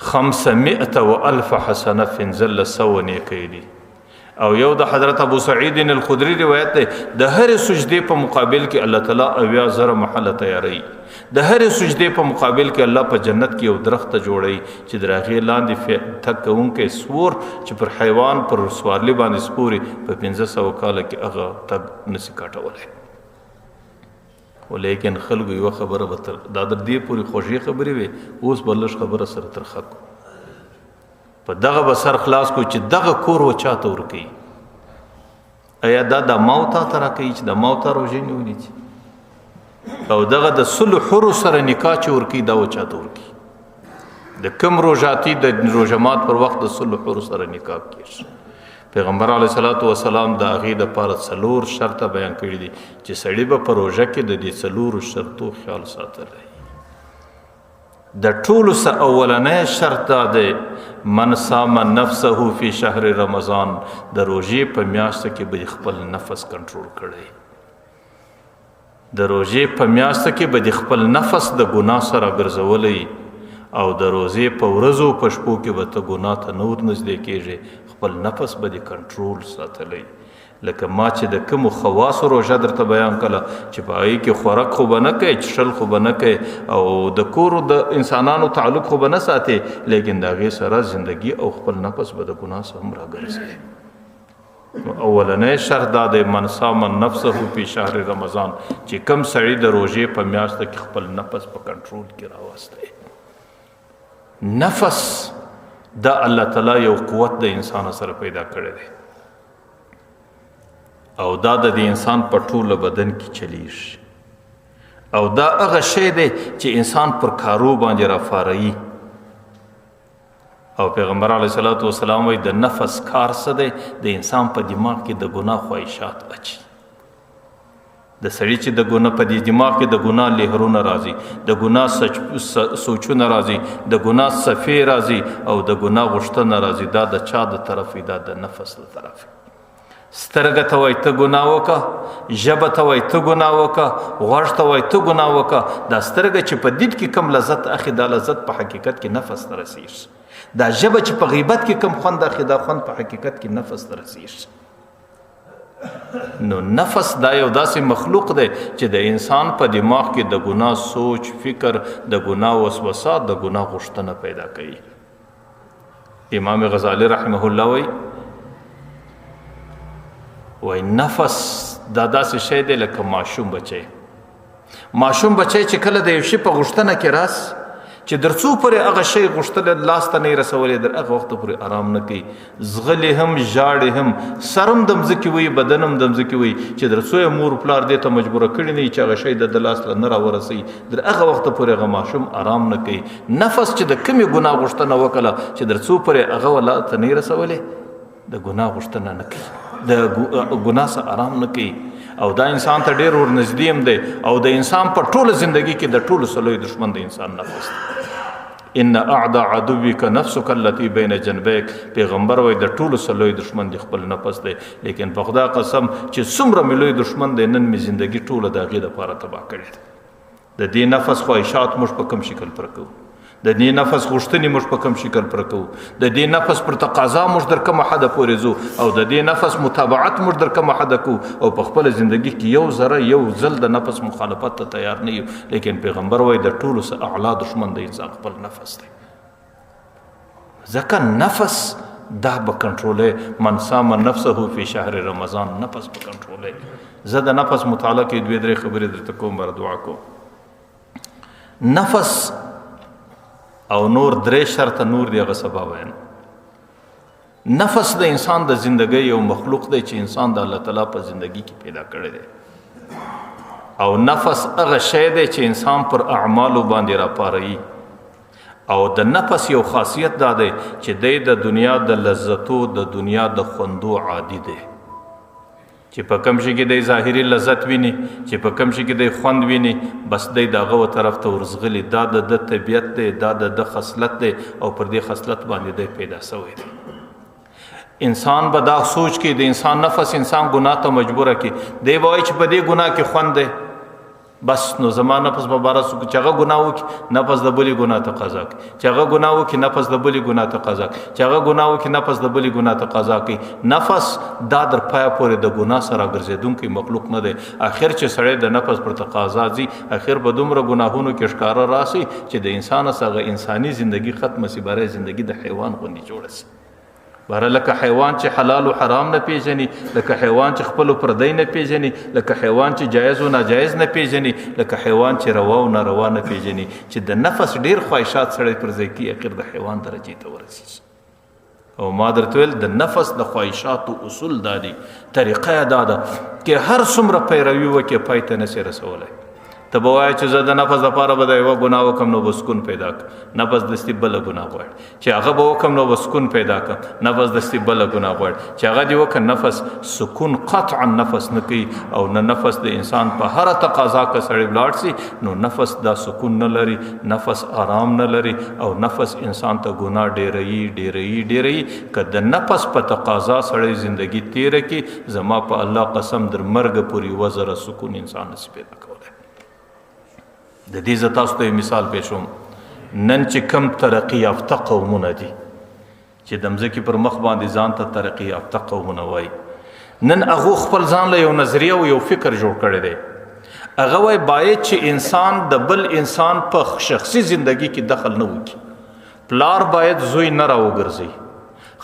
500 والف حسنه فنزل سونی کړي. او یو د حضرت ابو سعید الخدری روایت ده، د هر سجدي په مقابل کې الله تعالی 80,000 محل تیاری. د هر سجدي په مقابل کې الله په جنت کې یو درخت جوړي چې درغه لاندې تکونکې سور چې پر حیوان پر سوارلی باندې سپوري په 1500 کال کې هغه تک نسی کاټولای. ولیکن خلکو یو خبره وتر دا د دې پوری خوشي خبرې وي، اوس بلش خبره سره ترخه کو په دغه بسر خلاص کو چې دغه کور و چاته ورکی. ایا دا د موت تر کوي چې د موت روزي نیولې، او دغه د صلح حر سره نکاح چې ورکی دا و چاته ورکی. د کم روزاتی د روزمات پر وخت د صلح حر سره نکاح کیږي. پیغمبر علیه الصلاۃ والسلام د هغې دپاره 4 شرطه بیان کړي دي چې سړي به په روژه کې د دې 4 شرطو خیال ساتلی. د ټولو څه اولنی شرط دا دی من صام نفسه فی شهر رمضان د روژې په میاشته کې به خپل نفس کنټرول کړی د روژې په میاشته کې به خپل نفس د ګناه سره ګرځولی او د روزې په ورځو په شپو کې به ته ګناه ته نور نږدې کېږي خپل نفس به دې کنټرول ساتلی لکه ما چې د کومو خواصو روژه درته بیان کړه چې په هغې کې خوراک خو به نه کوې څښل خو به نه کوې او د کورو د انسانانو تعلق خو به نه ساتې لیکن د هغې سره زندگی او خپل نفس به د ګناه څخه هم راګرځوې اولنی شرط دا دی من صام نفسه فی شهر رمضان چې کم سړی د روژې په میاشته کې خپل نفس په کنټرول کې راوستی نفس دا الله تعالی یو قوت د انسان سره پیدا کړی دی او دا د انسان په ټوله بدن کې چلیږي او دا هغه شی دی چې انسان پر کارو باندې رافاروي او پیغمبر علیه الصلاۃ والسلام وایي د نفس کار څه دی د انسان په دماغ کې د ګناه خواهشات اچي د سړي چې د ګناه په دې دماغ کې د ګناه لهرونه راځي د ګناه سوچونه راځي د ګناه صفې راځي او د ګناه غوښتنه راځي دا د چا د طرف دا د نفس د طرف سترګه ته وایي ته ګناه وکړه ژبه ته وایي ته ګناه وکړه غوږ ته وایي ته ګناه وکړه دا سترګه چې په دید کې کم لذت اخلي دا لذت په حقیقت کې نفس ته رسیږي دا ژبه چې په غیبت کې کم خوند اخلي دا خوند په حقیقت کې نفس ته رسیږي نو نفس دا یو داسې مخلوق دی چې د انسان په دماغ کې د ګناه سوچ فکر د ګناه وسوسه د ګناه غوښتنه پیدا کوي امام غزالی رحمه الله وای نفس دا داسې شی دی لکه ماشوم بچی چې کله د یو شي په غوښتنه کې راس چې در څو پورې هغه شی غوښتل لاس ته نه رسولی در هغه وخت پورې آرام نه کوي زغلی هم ژاړي هم سرم د مځکې وي بدن هم د مځکې وي چې در څو یې مور پلار دې ته مجبوره کړي نه چې هغه شی د لاس ته نه راورسوي در هغه وخت پورې هغه ماشوم آرام نه کوي نفس چې د کومې ګناه غوښتنه وکړه چې در څو پورې هغه ولا ته نه رسولی د ګناه غوښتنه نه کوي د ګناه څخه آرام نه کوي او دا انسان ته ډېر ور نږدې هم دی او د انسان په ټوله زندگی کې د ټولو څه لوی دښمن د انسان نفس دی ان اعدى عدوك نفسك التي بين جنبيك پیغمبر وای د ټولو څه لوی دښمن دی خپل نفس دی لیکن په خدا قسم چې څومره مې لوی دښمن دی نن مې زندگی ټوله د هغې دپاره تباه کړې ده د دې نفس خواهشات موږ په کوم شکل پر کوو د دې نفس غوښتنې موږ په کوم شکل پر کوو د دې نفس پر تقاضا موږ در کومه حده پورې ځو او د دې نفس متابعت موږ در کومه حده کوو او په خپله زندگی کې یو ذره یو ځل د نفس مخالفت ته تیار نه یو لیکن پیغمبر وایي د ټولو څه اعلی دښمن د انسان خپل نفس دی ځکه نفس دا به کنټرولوي من صام نفسه فی شهر رمضان نفس به کنټرولوي زه د نفس مطالعه کې 2-3 خبرې درته کوم بر دعا کوم نفس او نور 3 شرط نور دی هغه سبب وین نفس د انسان د زندګۍ یو مخلوق دی چې انسان د الله تعالی په زندگی کې پیدا کړی دی او نفس هغه شی دی چې انسان پر اعمالو باندې راپاروي او د نفس یو خاصیت دا دی چې د دنیا د لذتو د دنیا د خوندو عادي دی چې په کم شي کې د ظاهري لذت ویني چې په کم شي کې د خوند ویني بس د دغه طرف ته ورزغلي دا د طبیعت دی دا د خصلت دی او پر دې خصلت باندې د پیدا شوی دی انسان به دا سوچ کې د انسان نفس انسان ګناه ته مجبوره کې دی وایي چې په دې ګناه کې خوند دی بس نو زما نفس مبارک چې هغه ګناه وکړي نفس د بلې ګناه تقاضا کوي چې هغه ګناه وکړي نفس د بلې ګناه تقاضا کوي چې هغه ګناه وکړي نفس د بلې ګناه تقاضا کوي نفس دا در پایه پورې د ګناه سره ګرځېدونکی مخلوق نه دی اخر چې سړی د نفس پر تقاضا ځي اخر به دومره ګناهونو کې ښکاره راسي چې د انسان څخه انساني زندگی ختمه سي باره زندگی د حیوان غوندې جوړه سي باره لکه حیوان چې حلال او حرام نه پیژني لکه حیوان چې خپل پردی نه پیژني لکه حیوان چې جایز او ناجایز نه پیژني لکه حیوان چې روا او ناروا نه پیژني چې د نفس ډیر خواهشات سره پر ځای کې اخر د حیوان درجه ته ورسیږي او ما درته ویل د نفس د خواهشاتو اصول دادي طریقه دا ده چې هر څومره پیروي وکړي پای ته نشي رسولی ته به وایې چې زه د نفس دپاره به د یوه ګناه وکړم نو به سکون پیدا کړم، نفس دستي بله ګناه غواړي چې هغه به وکړم نو به سکون پیدا کړم، نفس دستي بله ګناه غواړي چې هغه دې وکړه. نفس سکون قطعا نفس نه کوي، او نه نفس د انسان په هره تقاضا که سړی ولاړ سي نو نفس دا سکون نه لري، نفس آرام نه لري، او نفس انسان ته ګناه ډېروي. که د نفس په تقاضا سړی زندگی تیره کړي، زما په الله قسم در مرګ پورې وزره سکون انسان نشي پیدا کولی. د دې زه تاسو ته یو مثال پیښوم. نن چې کم ترقي یافته قومونه دي چې د مځکې پر مخ باندې ځان ته ترقي یافته قومونه وایي، نن هغو خپل ځان له یو نظریه او یو فکر جوړ کړی دی. هغه وایي باید چې انسان د بل انسان په شخصي زندگی کې دخل نه وکړي. پلار باید زوی نه راوګرځي،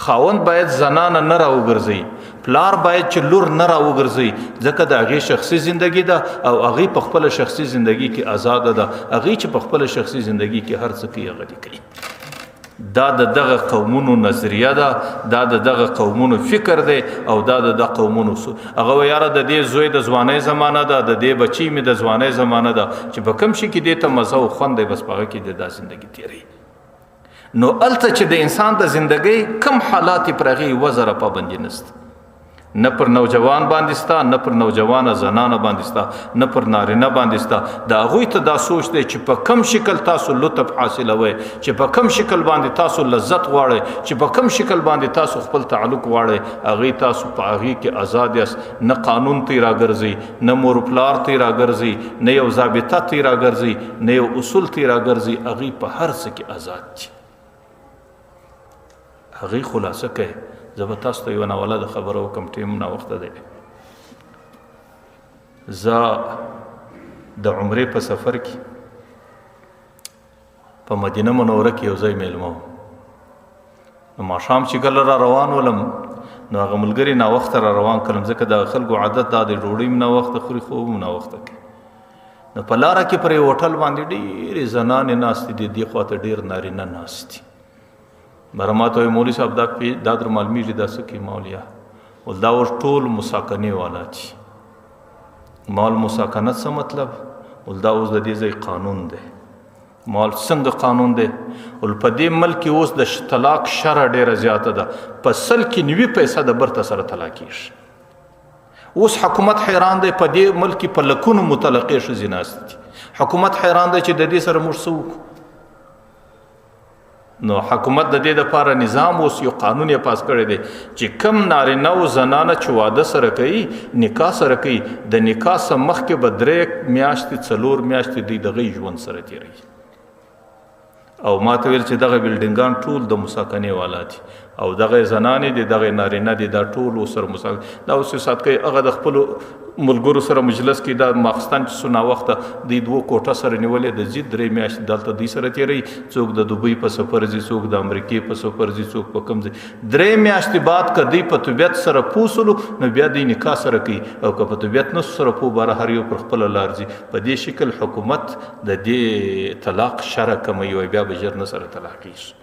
خاوند باید زنانه نه راوګرځي، پلار باید چې لور نه راوګرځي، ځکه د هغې شخصي زندگی ده او هغې په خپله شخصي زندگی کې آزاده ده. هغې چې په خپله شخصي زندگی کې هر څه کوي هغه دې کوي. دا د دغه قومونو نظریه ده، دا د دغه قومونو فکر دی، او دا د دغه قومونو هغه وایي یاره د دې زوی د ځوانۍ زمانه ده، د دې بچی مې د ځوانۍ زمانه ده، چې په کوم شي کې دې ته مزه او خوند دی بس په هغه کې دې دا زندگی تېروي. نو هلته چې د انسان د زندګۍ کم حالات پر هغې وزره پابندي نشته، نه پر نوجوان باندې ستا، نه پر نوجوانه زنانه باندې ستا، نه پر نارینه باندې ستا. د هغوی ته دا سوچ دی چې په کم شکل تاسو لطف حاصلوئ، چې په کم شکل باندې تاسو لذت غواړئ، چې په کم شکل باندې تاسو خپل تعلق غواړئ، هغې تاسو په هغې کې آزاد یاست. نه قانون تی راګرځي، نه مور پلار تی راګرځي، نه یو ضابطه تی راګرځي، نه یو اصول تی راګرځي، هغې په هر څه کې آزاد دي. هغې خلاصه کوي. زه به تاسو ته یوه ناولده خبره وکړم، ټیم ناوخته دی. زه د عمرې په سفر کې په مدینه منوره کې یو ځای میلمه وم. نو ماښام چې کله را روان ولم نو هغه ملګري ناوخته را روان کړم، ځکه د خلکو عادت دا دی ډوډۍ هم ناوخته خوري، خوب هم ناوخته کوي. نو په لاره کې پر یو هوټل باندې ډېرې زنانې ناستې دي، دې خواته ډېر نارینه ناست دي. مره ما ته وایي مولوي صاحب دا در معلومیږي دا څه کوي مولیا؟ ول دا اوس ټول مساکنې والا دي. مال مساکنت څه مطلب؟ ول دا اوس د دې ځای قانون دی. مال څنګه قانون دی؟ ول په دې ملک کې اوس د طلاق شرع ډېره زیاته ده، په 100 کې 90 پیسه د برته سره طلاق کېږي. اوس حکومت حیران دی، په دې ملک کې په لکونو مطلقې ښځې ناستې دي. حکومت حیران دی چې د دې سره موږ څه وکړو. نو حکومت د دې دپاره نظام اوس یو قانون یې پاس کړی دی چې کم نارینه او زنانه چې واده سره کوي، نکاح سره کوي، د نکاح څخه مخکې به 3 میاشتې 4 میاشتې دوی دغه ژوند سره تېروي. او ما ته ویل چې دغه بلډینګان ټول د مساکنې والا دي، او دغه زنانې دي، دغه نارینه دي، دا ټول سره مساکنه. دا اوس یو سات کوي هغه د خپلو ملګرو سره مجلس کې دا ماخستان چې څو ناوخته دوی 2 کوټه سره نیولې د ځي 3 میاشتې دلته دوی سره تېروي. څوک د دوبۍ په سفر ځي، څوک د امریکې په سفر ځي، څوک په کوم ځي. 3 میاشتې بعد که دوی په طبیعت سره پوسلو نو بیا دوی نکاح سره کوي، او که په طبیعت نسو سره پوه باره هر یو پر خپله لار ځي. په دې شکل حکومت د دې طلاق شرع کموي، او بیا به ژر نه سره طلاقېږي.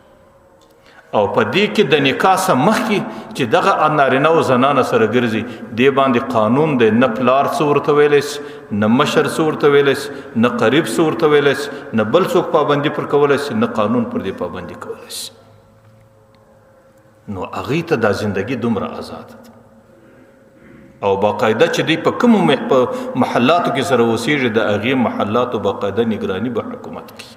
او په دې کې د نکاح څخه مخکې چې دغه نارینه او زنانه سره ګرځي، دې باندې قانون دی. نه پلار څه ورته ویلی سي، نه مشر څه ورته ویلی سي، نه قریب څه ورته ویلی سي، نه بل څوک پابندي پر کولی سي، نه قانون پر دې پابندي کولی سي. نو هغې ته دا زندگی دومره آزاده ده، او باقاعده چې دوی په کومو محلاتو کې سره اوسېږي، د هغې محلاتو باقاعده نگراني به حکومت کوي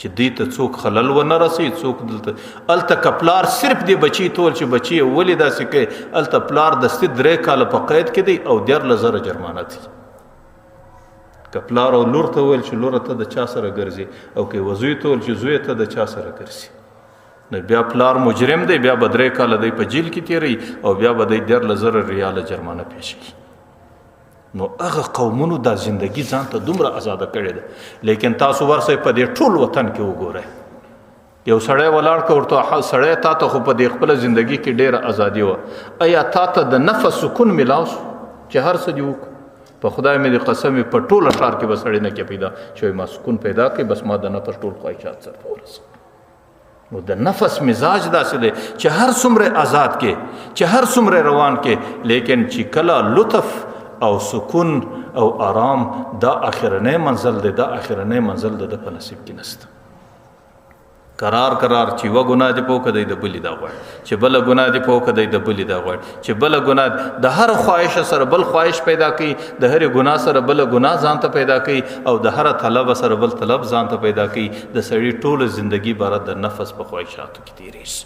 چې دوی ته څوک خلل ونه رسي. څوک دلته هلته که پلار صرف دی بچی تول چې بچی ولې داسې کوي، هلته پلار دستي 3 کاله په قید کې دی او 14,000 جرمانه دی. که پلار او لور ته ویل چې لوره ته د چا سره ګرځي، او که وزوی ته ویل چې زوی ته د چا سره ګرځي، نو بیا پلار مجرم دی، بیا به 3 کاله دی په جیل کې تیروي، او بیا به دی 14,000 ریاله جرمانه پیش کړي. نو هغه قومونو دا زندگی ځان ته دومره آزاده کړې ده. لیکن تاسو ورسئ په دې ټول وطن کې وګورئ، یو سړی ولاړ که ورته سړی تا ته خو په دې خپله زندگی کې ډېره ازادي وه، آیا تا ته د نفس سکون میلاو شو چې هر څه دې وکړو؟ په خدای مې د قسم په ټوله ښار کې به سړی نه کې پیدا چې ما سکون پیدا کړي، بس ما د نفس ټول خواهشات سره ورسوم. نو د نفس مزاج داسې دی چې هر څومره آزاد کې، چې هر څومره روان کې، لیکن چې کله لطف او سکون او آرام دا اخرنی منزل دی، دا اخرنی منزل د په نصیب کې نسته. قرار چې یوه ګناه دې په وکړه دی د بلې دا غواړي، چې بله ګناه دې په وکړه دی د بلې دا غواړي، چې بله ګناه د هر خواهش سره بل خواهش پیدا کوي، د هرې ګناه سره بله ګناه ځان ته پیدا کوي، او د هر طلب سره بل طلب ځان ته پیدا کوي. د سړي ټوله زندگی عبارت د نفس په خواهشاتو کې تېرېږي.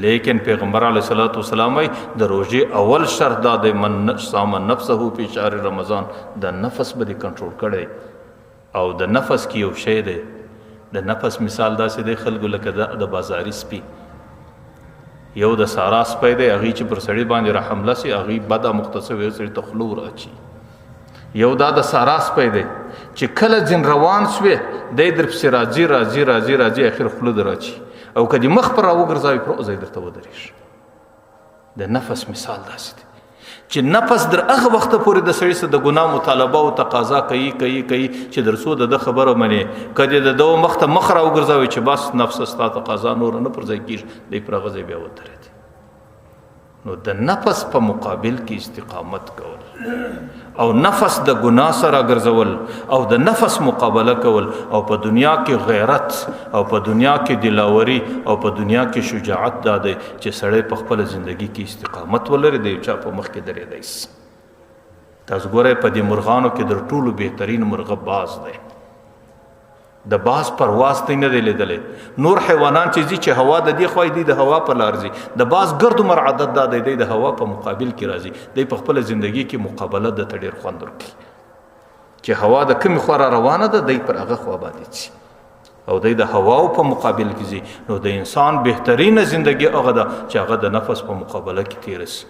لیکن پیغمبر علیه الصلاۃ والسلام وایي د روژې اول شرط دا دی من صام نفسه فی شهر رمضان، د نفس به دې کنټرول کړی. او د نفس کې یو شی دی، د نفس مثال داسې دی خلکو لکه د بازاري سپي، یو د سارا سپی دی هغې چې پر سړي باندې رحم لسي هغې بده مختصر یو سړي ته خوله ور اچي. یو دا د سارا سپی دی چې کله ځین روان سوې دی در پسې راځي راځي راځي راځي اخر خوله در اچي، او که دې مخ پر راوګرځوي پر ځای درته ودرېږي. د نفس مثال داسې دی چې نفس در هغه وخته پورې د سړي سره د ګناه مطالبه او تقاضا کوي چې در څو د خبره منې، که دې د ده مخ ته مخ راوګرځوي چې بس نفس ستا تقاضا نور نه پر ځای کېږي، دی پر هغه ځای بیا ودرېدي. نو د نفس په مقابل کې استقامت کول او نفس د ګناه سره ګرځول او د نفس مقابله کول، او په دنیا کې غیرت او په دنیا کې دلاوري او په دنیا کې شجاعت دا دی چې سړی په خپل زندگی کې استقامت ولري، د یو چا په مخ کې درېدی سي. تاسو ګورئ په دې مرغانو کې در ټولو بهترین مرغه باز دی. د باز پرواز ته نه دی لیدلی. نور حیوانان چې ځي چې هوا د دې خوا دی د هوا په لار ځي، د باز ګرد عمر عادت دا دی د هوا په مقابل کې راځي، دی په خپل زندگی کې مقابله د ته ډېر خوند ورکوي چې هوا د کومې خوا را روانه ده دی پر هغه خوا باندې ځي او دی د هواو په مقابل کې ځي. نو د انسان بهترینه زندگی هغه ده چې هغه د نفس په مقابله کې تېره سي،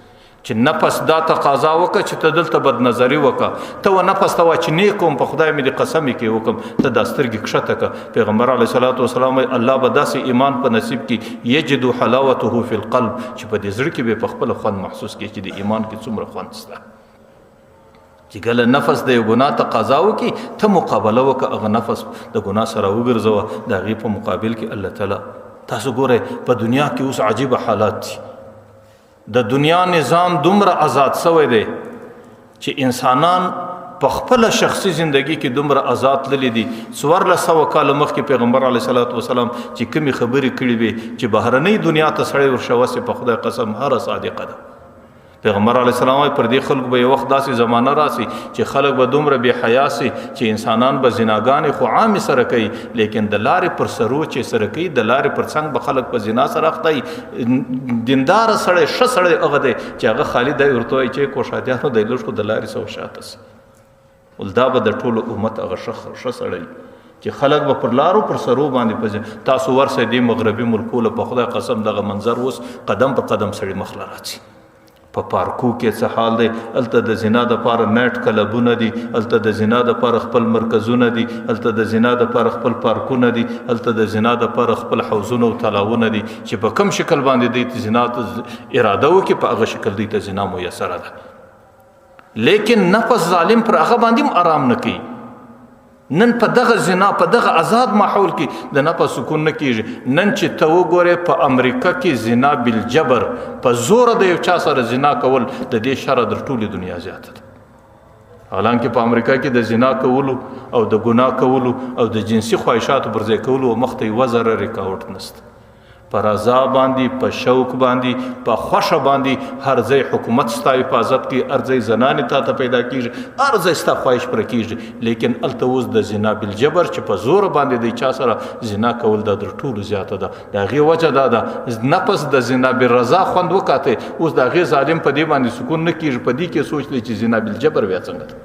چې نفس دا تقاضا وکړه چې ته دلته بد نظري وکړه، ته و نفس ته وایه چې نیک وم په خدای مې دې قسم کې وکړم، ته دا سترګې کښته کړه. پیغمبر علیه الصلاۃ والسلام وایي الله به داسې ایمان په نصیب کړي یجد حلاوته فی القلب، چې په دې زړه کې به په خپله خوند محسوس کړي چې د ایمان کې څومره خوند شته. چې کله نفس د یو ګناه تقاضا وکړي ته مقابله وکړه، هغه نفس د ګناه سره وګرځوه، د هغې په مقابل کې الله تعالی. تاسو ګورئ په دنیا کې اوس عجیبه حالات دي. د دنیا نظام دومره آزاد شوی دی چې انسانان په خپل شخصي زندگی کې دومره آزاد تللی دي. 1400 کاله مخکې پیغمبر علیه الصلاۃ والسلام چې کومې خبرې کړې وې چې بهرنۍ دنیا ته سړی ورشوسې په خدای قسم هره صادقه ده. پیغمبر علیه السلام پر دې خلکو به یو وخت داسې زمانه راسي چې خلک به دومره بې حیا سي چې انسانان به زناګانې خو عامې سره کوي، لیکن د لارې پر سرو چې سره کوي د لارې پر څنګ به خلک په زنا سره اخته وي. دینداره سړی ښه سړی هغه دی چې هغه خالي دی ورته وایي چې کوشادیانو دی لږ خو د لارې سو شاته سي. ول دا به د ټولو امت هغه ښه سړی چې خلک به پر لارو پر سرو باندې پځي. تاسو ورسئ دې مغربي ملکو له په خدای قسم دغه منظر اوس قدم په قدم سړي مخ له راځي. په پارکو کې څه حال دی، هلته د زنا دپاره نایټ کلبونه دي، هلته د زنا دپاره خپل مرکزونه دي، هلته د زنا دپاره خپل پارکونه دي، هلته د زنا دپاره خپل حوضونه او تلاونه دي چې په کم شکل باندې دوی ته زنا ته اراده وکړي په هغه شکل دوی ته زنا میسره ده. لیکن نفس ظالم پر هغه باندې هم آرام نه کوي. نن په دغه زنا په دغه آزاد ماحول کې د نفس سکون نه کېږي. نن چې ته وګورې په امریکا کې زنا بالجبر په زوره د یو چا سره زنا کول د دې شره در ټولې دنیا زیاته ده. حالانکه په امریکا کې د زنا کولو او د ګناه کولو او د جنسي خواهشاتو پر ځای کولو مخ ته یوه ذره رکاوټ نشته. په رضا باندې، په شوق باندې، په خوښه باندې هر ځای حکومت ستا حفاظت کوي، هر ځای زنانې تا ته پیدا کېږي، هر ځای ستا خواهش پوره کېږي. لیکن هلته اوس د زنا بالجبر چې په زور باندې د چا سره زنا کول دا در ټولو زیاته ده. د هغې وجه دا ده نفس د زنا بالرضا خوند وکاته، اوس د هغې ظالم په دې باندې سکون نه کېږي، په دې کې سوچ دی چې زنا بالجبر بیا څنګه ده.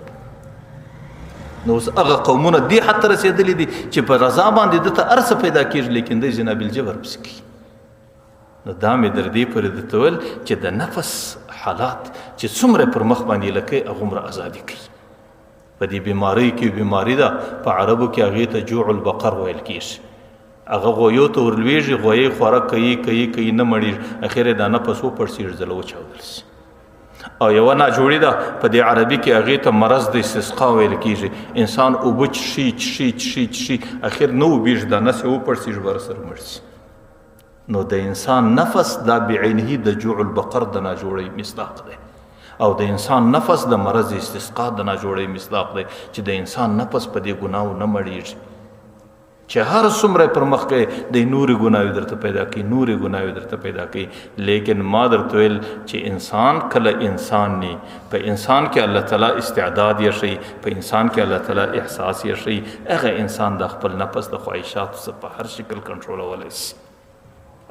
نو اوس هغه قومونه دې حد ته رسېدلي دي چې په رضا باندې دته هر څه پیدا کېږي، لیکن دی زنا بالجبر پسې کوي. نو دا مې در دې پورې درته ویل چې د نفس حالات چې څومره پر مخ باندې لکې هغومره ازادي کوي. په دې بیمارۍ کې بیماري ده، په عربو کې هغې ته جوع البقر ویل کېږي. هغه غویو ته ورلوېږي، غویې خوراک کوي نه مړېږي، اخر یې دا نفس وپړسېږي ځله وچاودل شي. او یوه ناجوړي ده په دې عربي کې هغې ته مرض د استسقا ویل کېږي. انسان اوبه چښي اخر نه وبېږي، دا نس یې وپړسېږي بر سره مړ شي. نو د انسان نفس دا بعینه د جوع البقر د ناجوړۍ مصداق دی. او د انسان نفس د مرض استسقا د ناجوړۍ مصداق دی چې د انسان نفس په دې ګناو نه مړیږي چې هر څومره پر مخ کې د نورې ګناوې درته پیدا کوي نورې ګناوې درته پیدا کوي لیکن ما درته ویل چې انسان کله انسان نی په انسان کې الله تعالی استعداد یې شي په انسان کې الله تعالی احساس یې شي هغه انسان د خپل نفس د خواهشاتو څخه په هر شکل کنټرولولی شي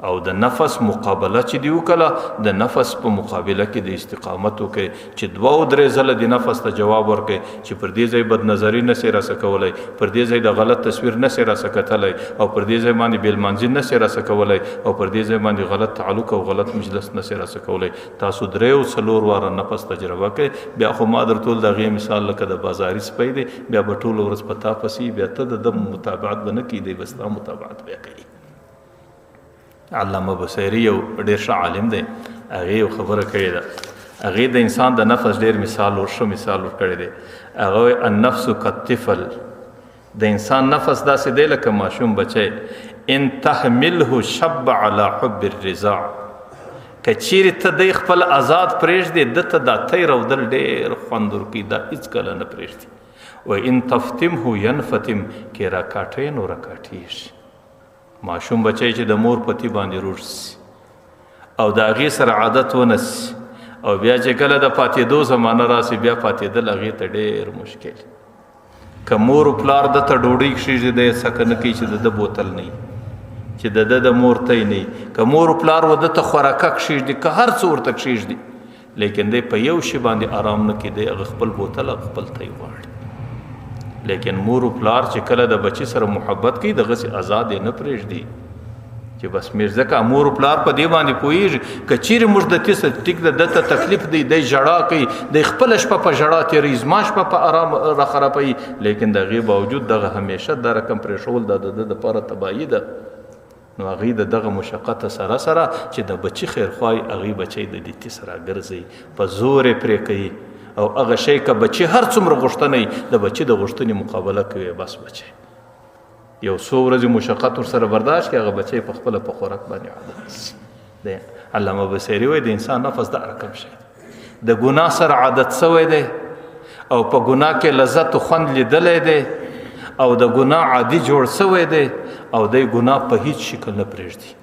او د نفس مقابله چې دی وکړه د نفس په مقابله کې د استقامت وکړي چې 2 او 3 ځله د نفس ته جواب ورکړي چې پر دې ځای بد نظری نه سي راسکولای پر دې ځای د غلط تصویر نه سي راسکتلای او پر دې ځای باندې بیل منځ نه سي راسکولای او پر دې ځای باندې غلط تعلق او غلط مجلس نه سي راسکولای تاسو 3 او 4 واره نفس تجربه کړئ بیا خو ما درته د غي مثال لکه د بازاري سپي دی بیا په ټول ورځ پتا پسې بیا ته د متابعت بنه کې دی بس تا متابعت بیا کوي علامه بصیری یو ډیر ښه عالم دی هغه یو خبره کړې ده هغه د انسان د نفس ډیر مثال ورکړی دی هغه النفس کالطفل د انسان نفس داسې دی لکه ماشوم بچی ان تحمله شب على حب الرضاع که چیرې ته دی خپل آزاد پرېږدې ده ته دا تی رودل ډېر خوند ورکوي دا هېڅکله نه پرېږدي و ان تفتمه ینفتم کې راکاټوي نو راکاټېږي ماشوم بچی چې د مور پتی باندې روږ سي او د هغې سره عادت ونسي او بیا چې کله د پاتېدو زمانه راسي بیا پاتېدل هغې ته ډېر مشکل که مور و پلار ده ته ډوډۍ کښېږدي دی څکه نه کوي چې د ده بوتل نه چې د ده د مور تی نه که مور و پلار و ده ته خوراکه کښېږدي که هر څه ورته کښېږدي لیکن دی په یو شي باندې آرام نه کوي دی هغه خپل بوتل خپل تی غواړي لیکن مور و پلار چې کله د بچی سره محبت کوي دغسې آزاد یې نه پرېږدي چې بس میر ځکه مور و پلار په دې باندې پوهېږي که چیرې موږ د تیسه ټیک د ده ته تکلیف دی دی ژړا کوي دی خپله شپه په ژړا تېروي زما شپه په آرام راخرابوي لیکن د هغې باوجود دغه همیشه دا رقم پرېښول دا د ده دپاره تباهي ده نو هغې د دغه مشقته سره چې د بچي خیرخواهي هغې بچی د دې تیسه راګرځوي په زور یې پرې کوي او هغه شی که بچی هر څومره غوښتنه د بچی د غوښتنې مقابله کوي بس بچی یو څو ورځې مشقت ورسره برداشت کړي هغه بچی په خپله په خوراک باندې عادت شي دی علامه بصیري وایي د انسان نفس دا رقم شی د ګناه سره عادت شوی دی او په ګناه کې لذت و خوند لیدلی دی او د ګناه عادي جوړ شوی دی او دی ګناه په هیڅ شکل نه پرېږدي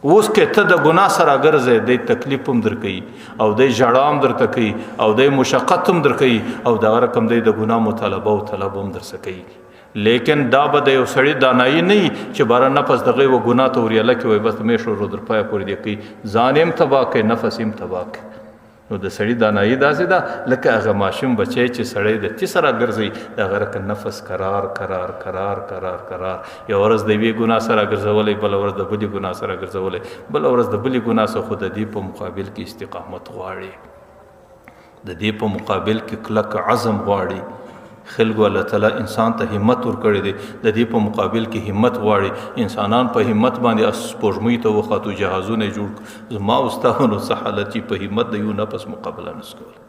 اوس که ته د ګناه سره ګرځې دی تکلیف هم در کوي او دی ژړا هم درته کوي او دی مشقت هم در کوي او دغه رقم دی د ګناه مطالبه او طلب هم درڅه کوي لیکن دا به د یو سړي دانایي نه وي چې باره نفس دغه و ګناه ته وریاله کې وایي بس میشو رو در پایه پورې دی کوي ځان هم تباه کوي نفس هم تباه کوي نو د سړي دانایي داسې ده لکه هغه ماشوم بچی چې سړی د تیسه راګرځوي د هغه رقم نفس قرار یوه ورځ د یوې ګناه سره ګرځولی بله ورځ د بلې ګناه سره ګرځولی بله ورځ د بلې ګناه څخه خو د دې په مقابل کې استقامت غواړي د دې په مقابل کې کلک عزم غواړي خلکو الله تعالی انسان ته همت ورکړی دی د دې په مقابل کې همت غواړي انسانان په همت باندې سپوږمۍ ته وخاتو جهازونه جوړ زما استاونو څه حالت چې په همت د یو نفس مقابله نس کولی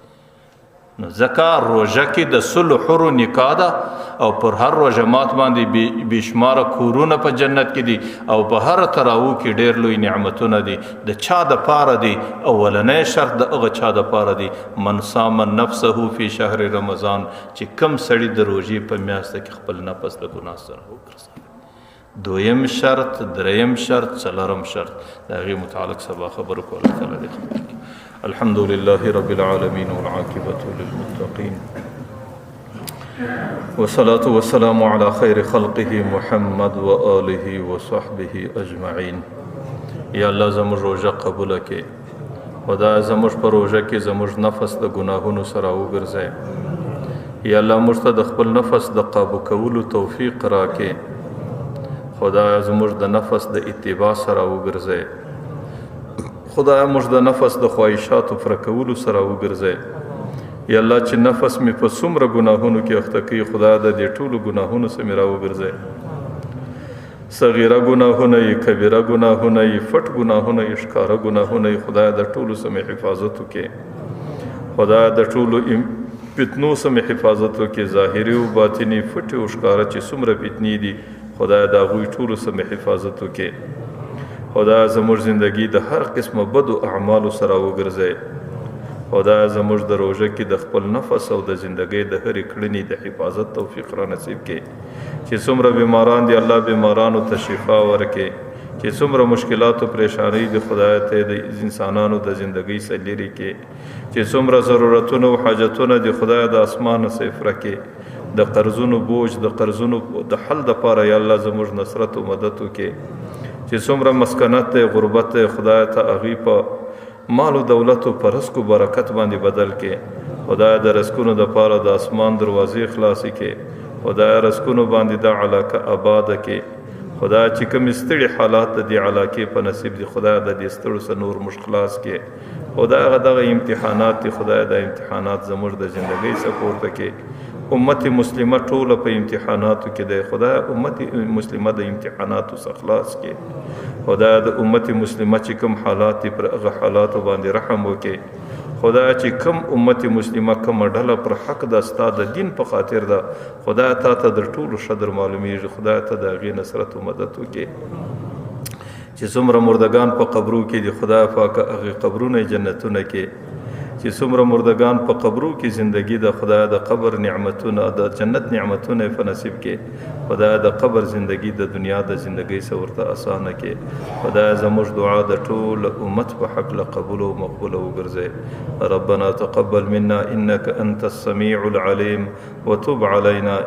نو ځکه روژه کې د صلح حرو نکاح ده او پر هر روژه مات باندې بېشماره کورونه په جنت کې دي او په هر تراوو کې ډېر لوی نعمتونه دي د چا دپاره دي اولنی شرط د هغه چا دپاره دي من صام نفسه فی شهر رمضان چې کم سړي د روژې په میاشته کې خپل نفس د ګناه سره وګرځوي دویم شرط دریم شرط څلورم شرط د هغې متعلق سبا خبرو کو الله تعالی دې خبر کړي الحمد لله رب العالمين والعاقبة للمتقين والصلاة والسلام على خير خلقه محمد وآله وصحبه أجمعين یا الله زموږ روژه قبوله کړي خدا زموږ په روژه کې زموږ نفس د ګناهونو سره وګرځوي یا الله موږ ته د خپل نفس د قابو کولو توفیق راکړي خدا زموږ د نفس د اتباع سره وګرځوي خدای موږ د نفس د خواهشاتو پوره کولو سره وګرځوي یا الله چې نفس مې په څومره ګناهونو کې اخته کوي خدای د دې ټولو ګناهونو څخه مې راوګرځوي صغیره ګناهونه یې کبیره ګناهونه یې پټ ګناهونه یې ښکاره ګناهونه یې خدای د ټولو څخه مې حفاظت وکړي خدای د ټولو فتنو څخه مې حفاظت وکړي ظاهري او باطني پټې او ښکاره چې څومره فتنې دي خدای د هغوی ټولو څخه مې حفاظت وکړي خدا زموږ زندگی د هر قسمه بدو اعمالو سره وګرځوي خدای زموږ د روژه کې د خپل نفس او د زندګۍ د هرې کړنې د حفاظت توفیق را نصیب کړي چې څومره بیماران دي الله بیمارانو ته شفا ورکړي چې څومره مشکلات او پریشانی د خدای ته د انسانانو د زندګۍ څخه لرې کړي چې څومره ضرورتونه او حاجتونه د خدای د اسمان صفر کړي د قرضونو بوج د قرضونو د حل لپاره یا الله زموږ نصرت او مدد وکړي چې څومره مسکنت غربت خدای ته اغي په مال او دولت او پرسکو برکت باندې بدل کې خدای د رزقونو د پاره د اسمان دروازې خلاصې کې خدای رزقونو باندې د علاقه آباد کې خدای چې کوم ستړي حالات د علاقه په نصیب دي خدای د دې ستړو سره نور مشکلات کې خدای غدغه امتحانات دي خدای د امتحانات زموږ د ژوندۍ سپورت کې امت مسلمه ټوله په امتحاناتو کې د خدای امت مسلمه د امتحاناتو څخه خلاص کې خدای د امت مسلمه چې کوم حالات پر هغه حالات باندې رحم وکړي خدای چې کوم امت مسلمه کوم ډله پر حق د استاد دین په خاطر ده خدای ته د ټولو شدر معلومیږي خدای ته د غي نصرت او مدد وکړي چې څومره مردگان په قبرو کې دي خدای پاک هغه قبرونه جنتونه کې چې څومره مردگان په قبرو کې زندگی د خدای د قبر نعمتونه د جنت نعمتونه په نصیب کې خدای د قبر زندگی د دنیا د زندگی سره ورته اسانه کې خدای زموږ دعا د ټول امت په حق له قبول او مقبول وګرځي ربنا تقبل منا انك انت السميع العليم وتب علينا